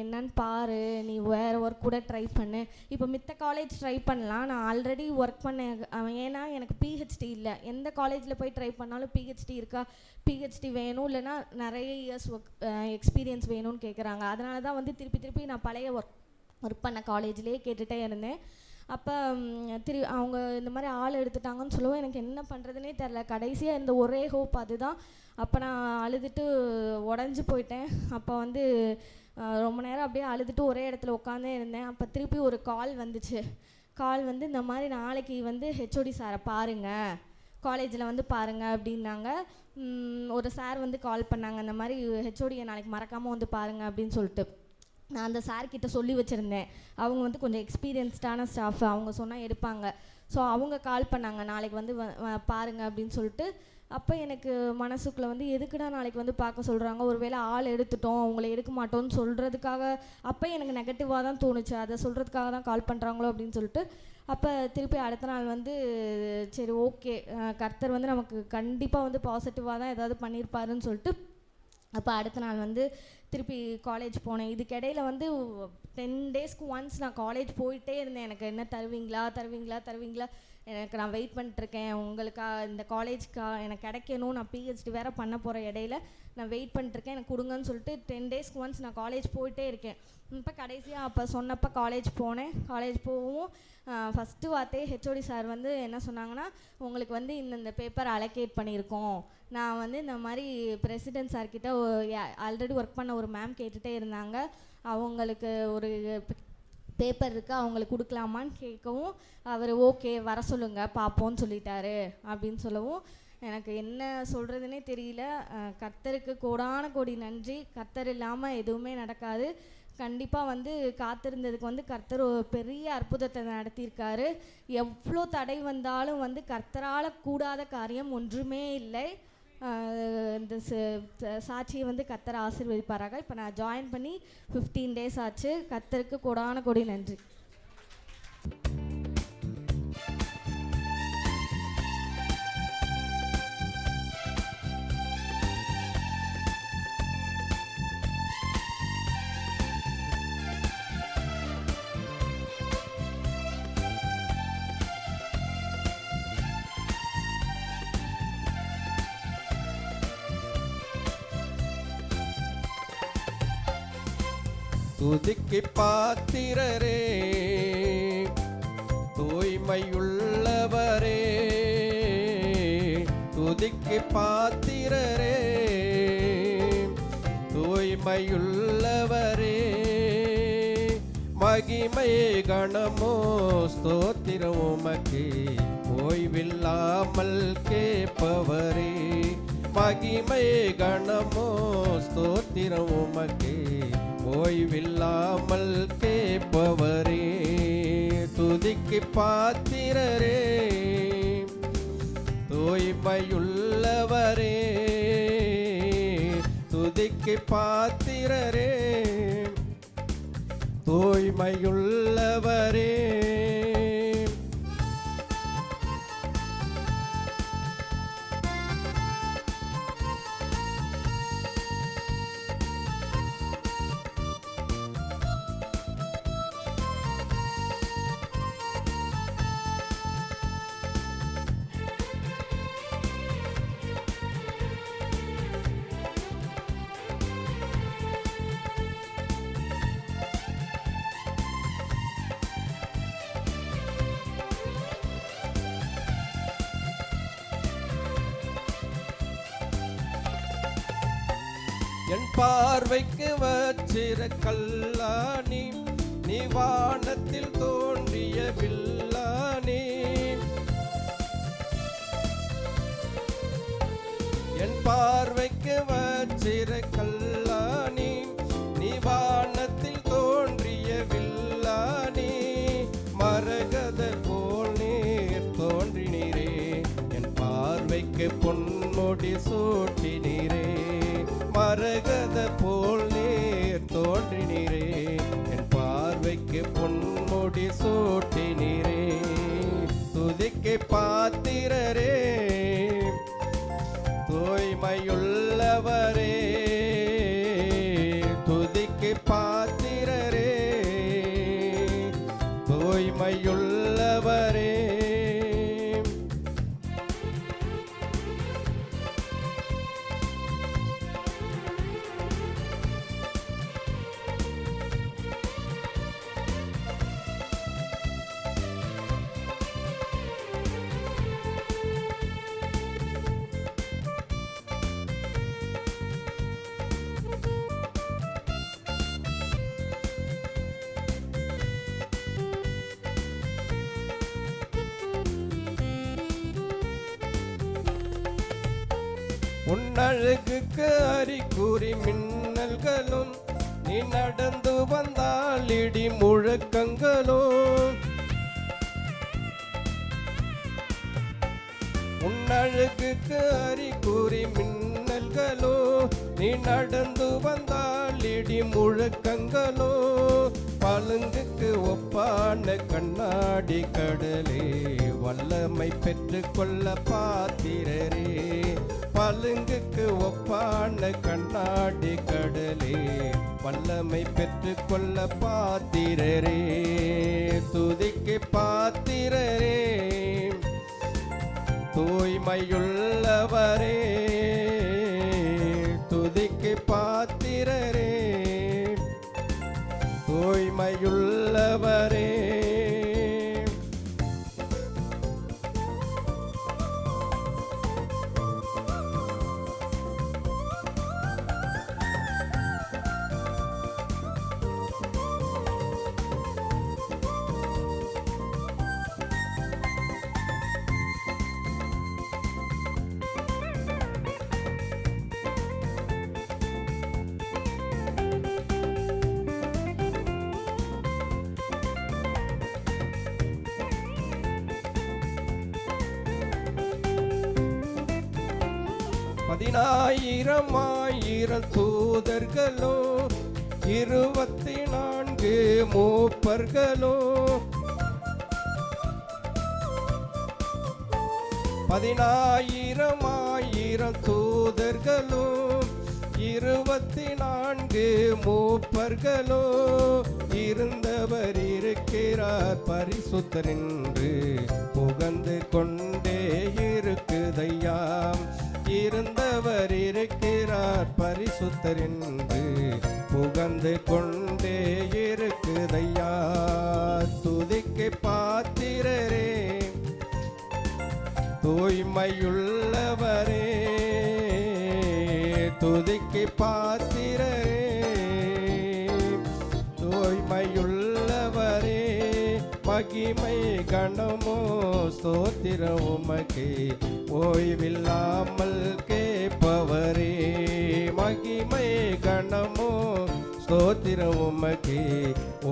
என்னன்னு பாரு, நீ வேறு ஒர்க் கூட ட்ரை பண்ணு. இப்போ மித்த காலேஜ் ட்ரை பண்ணலாம், நான் ஆல்ரெடி ஒர்க் பண்ணேன், ஏன்னா எனக்கு பிஹெச்டி இல்லை, எந்த காலேஜில் போய் ட்ரை பண்ணாலும் பிஹெச்டி இருக்கா, பிஹெச்டி வேணும் இல்லைனா நிறைய இயர்ஸ் எக்ஸ்பீரியன்ஸ் வேணும்னு கேட்குறாங்க. அதனால தான் வந்து திருப்பி நான் பழைய ஒர்க் பண்ண காலேஜ்லேயே கேட்டுகிட்டே இருந்தேன். அப்போ அவங்க இந்த மாதிரி ஆள் எடுத்துட்டாங்கன்னு சொல்லுவோம், எனக்கு என்ன பண்ணுறதுனே தெரில. கடைசியாக இந்த ஒரே ஹோப் அதுதான். அப்போ நான் அழுதுட்டு உடஞ்சி போயிட்டேன். அப்போ வந்து ரொம்ப நேரம் அப்படியே அழுதுட்டு ஒரே இடத்துல உட்காந்தே இருந்தேன். அப்போ திருப்பி ஒரு கால் வந்துச்சு. வந்து இந்த மாதிரி நாளைக்கு வந்து ஹெச்ஓடி சாரை பாருங்கள், காலேஜில் வந்து பாருங்கள் அப்படின்னாங்க. ஒரு சார் வந்து கால் பண்ணாங்க, இந்த மாதிரி ஹெச்ஓடியை நாளைக்கு மறக்காமல் வந்து பாருங்கள் அப்படின்னு சொல்லிட்டு. நான் அந்த சார்கிட்ட சொல்லி வச்சுருந்தேன், அவங்க வந்து கொஞ்சம் எக்ஸ்பீரியன்ஸ்டான ஸ்டாஃப், அவங்க சொன்னால் எடுப்பாங்க. ஸோ அவங்க கால் பண்ணாங்க, நாளைக்கு வந்து பாருங்கள் அப்படின்னு சொல்லிட்டு. அப்போ எனக்கு மனசுக்குள்ளே வந்து எதுக்குடா நாளைக்கு வந்து பார்க்க சொல்கிறாங்க, ஒருவேளை ஆள் எடுத்துட்டோம் அவங்கள எடுக்க மாட்டோம்னு சொல்கிறதுக்காக, அப்போ எனக்கு நெகட்டிவாக தான் தோணுச்சு, அதை சொல்கிறதுக்காக தான் கால் பண்ணுறாங்களோ அப்படின்னு சொல்லிட்டு. அப்போ திருப்பி அடுத்த நாள் வந்து சரி ஓகே கர்த்தர் வந்து நமக்கு கண்டிப்பாக வந்து பாசிட்டிவாக தான் ஏதாவது பண்ணியிருப்பாருன்னு சொல்லிட்டு அப்போ அடுத்த நாள் வந்து திருப்பி காலேஜ் போனேன். இதுக்கிடையில் வந்து 10 daysக்கு ஒன்ஸ் நான் காலேஜ் போயிட்டே இருந்தேன். எனக்கு என்ன தருவீங்களா, எனக்கு நான் வெயிட் பண்ணிட்டுருக்கேன், உங்களுக்காக இந்த காலேஜ்க்காக எனக்கு கிடைக்கணும், நான் பிஹெச்டி வேறு பண்ண போகிற இடையில நான் வெயிட் பண்ணிட்டுருக்கேன், எனக்கு கொடுங்கன்னு சொல்லிட்டு 10 daysக்கு ஒன்ஸ் நான் காலேஜ் போயிட்டே இருக்கேன். இப்போ கடைசியாக அப்போ சொன்னப்போ காலேஜ் போகவும் ஃபஸ்ட்டு வார்த்தையே ஹெச்ஓடி சார் வந்து என்ன சொன்னாங்கன்னா, உங்களுக்கு வந்து இந்த பேப்பர் அலோகேட் பண்ணியிருக்கோம், நான் வந்து இந்த மாதிரி பிரசிடென்ட் சார்கிட்ட ஆல்ரெடி ஒர்க் பண்ண ஒரு மேம் கேட்டுகிட்டே இருந்தாங்க, அவங்களுக்கு ஒரு பேப்பர் இருக்குது அவங்களுக்கு கொடுக்கலாமான்னு கேட்கவும் அவர் ஓகே வர சொல்லுங்கள் பார்ப்போன்னு சொல்லிட்டாரு அப்படின்னு சொல்லவும் எனக்கு என்ன சொல்கிறதுனே தெரியல. கர்த்தருக்கு கோடான கோடி நன்றி. கர்த்தர் இல்லாமல் எதுவுமே நடக்காது. கண்டிப்பாக வந்து காத்திருந்ததுக்கு வந்து கர்த்தர் ஒரு பெரிய அற்புதத்தை நடத்தியிருக்காரு. எவ்வளோ தடை வந்தாலும் வந்து கர்த்தரால் கூடாத காரியம் ஒன்றுமே இல்லை. இந்த சாட்சியை வந்து கர்த்தர் ஆசீர்வதிப்பாராக. இப்போ நான் ஜாயின் பண்ணி 15 days ஆச்சு. கர்த்தருக்கு கோடான கோடி நன்றி. துதிக்கு பாத்திரரே, தூய்மையுள்ளவரே, துதிக்கு பாத்திரரே, தூய்மையுள்ளவரே, மகிமை கணமோ ஸ்தோத்திரம் உமக்கே, ஓய்வில்லாமல் கேட்பவரே, மகிமை கணமோ ஸ்தோத்திரம் உமக்கே, ஓய்வில்லாமல் கேட்பவரே, துதிக்கு பாத்திரரே, தூய்மையுள்ளவரே, துதிக்கு பாத்திரரே, தூய்மையுள்ளவரே. என் பார்வைக்கு வச்சிர கல்லானி, நீ வானத்தில் தோன்றிய வில்லானி, என் பார்வைக்கு வச்சிர கல்லானி, நீ வானத்தில் தோன்றிய வில்லானி, மரகத போல் நீர் தோன்றினீரே, என் பார்வைக்கு பொன்முடி சூட்டினீரே, மரகத போல் நீர் தோன்றினீரே, என் பார்வைக்கு பொன்முடி சூட்டினீரே, துதிக்கு பாத்திரரே, தூய்மையுள்ளவரே, துதிக்கு பாத்திரரே, தூய்மையுள்ளவரே. உன்னழகுக்கு அறிகுறி மின்னல்களும், நீ நடந்து வந்தால் இடி முழக்கங்களும், உன்னழகுக்கு அறிகுறி மின்னல்களும், நீ நடந்து வந்தால் இடி முழக்கங்களும், பழுங்குக்கு ஒப்பான கண்ணாடி கடலே, வல்லமை பெற்றுக்கொள்ள பாத்திரரே, பழுங்குக்கு ஒப்பான கண்ணாடி கடலே, வல்லமை பெற்றுக்கொள்ள பாத்திரரே, துதிக்கு பாத்திரரே, தூய்மையுள்ளவரே, துதிக்கு பாத்திரரே, தூய்மையுள்ளவரே. 10,000 தூதர்களோ 24 மூப்பர்களோ 10,000 தூதர்களோ 24 மூப்பர்களோ இருந்தவர் இருக்கிறார் பரிசுத்தர் என்று புகழ்ந்து கொண்டே இருக்குதையாம். இருந்தவர் இருக்கிறார் பரிசுத்தர் என்று புகழ்ந்து கொண்டே இருக்குதையா. துதிக்கு பாத்திரரே தூய்மையுள்ளவரே துதிக்கு பாத்திரரே தூய்மையுள்ளவரே மகிமை கணமோ ஸ்தோத்திரம் உமக்கே ஓய்வில்லாமல் கேட்பவரே. மகிமை கணமோ ஸ்தோத்திரம் உமக்கே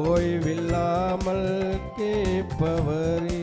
ஓய்வில்லாமல் கேட்பவரே.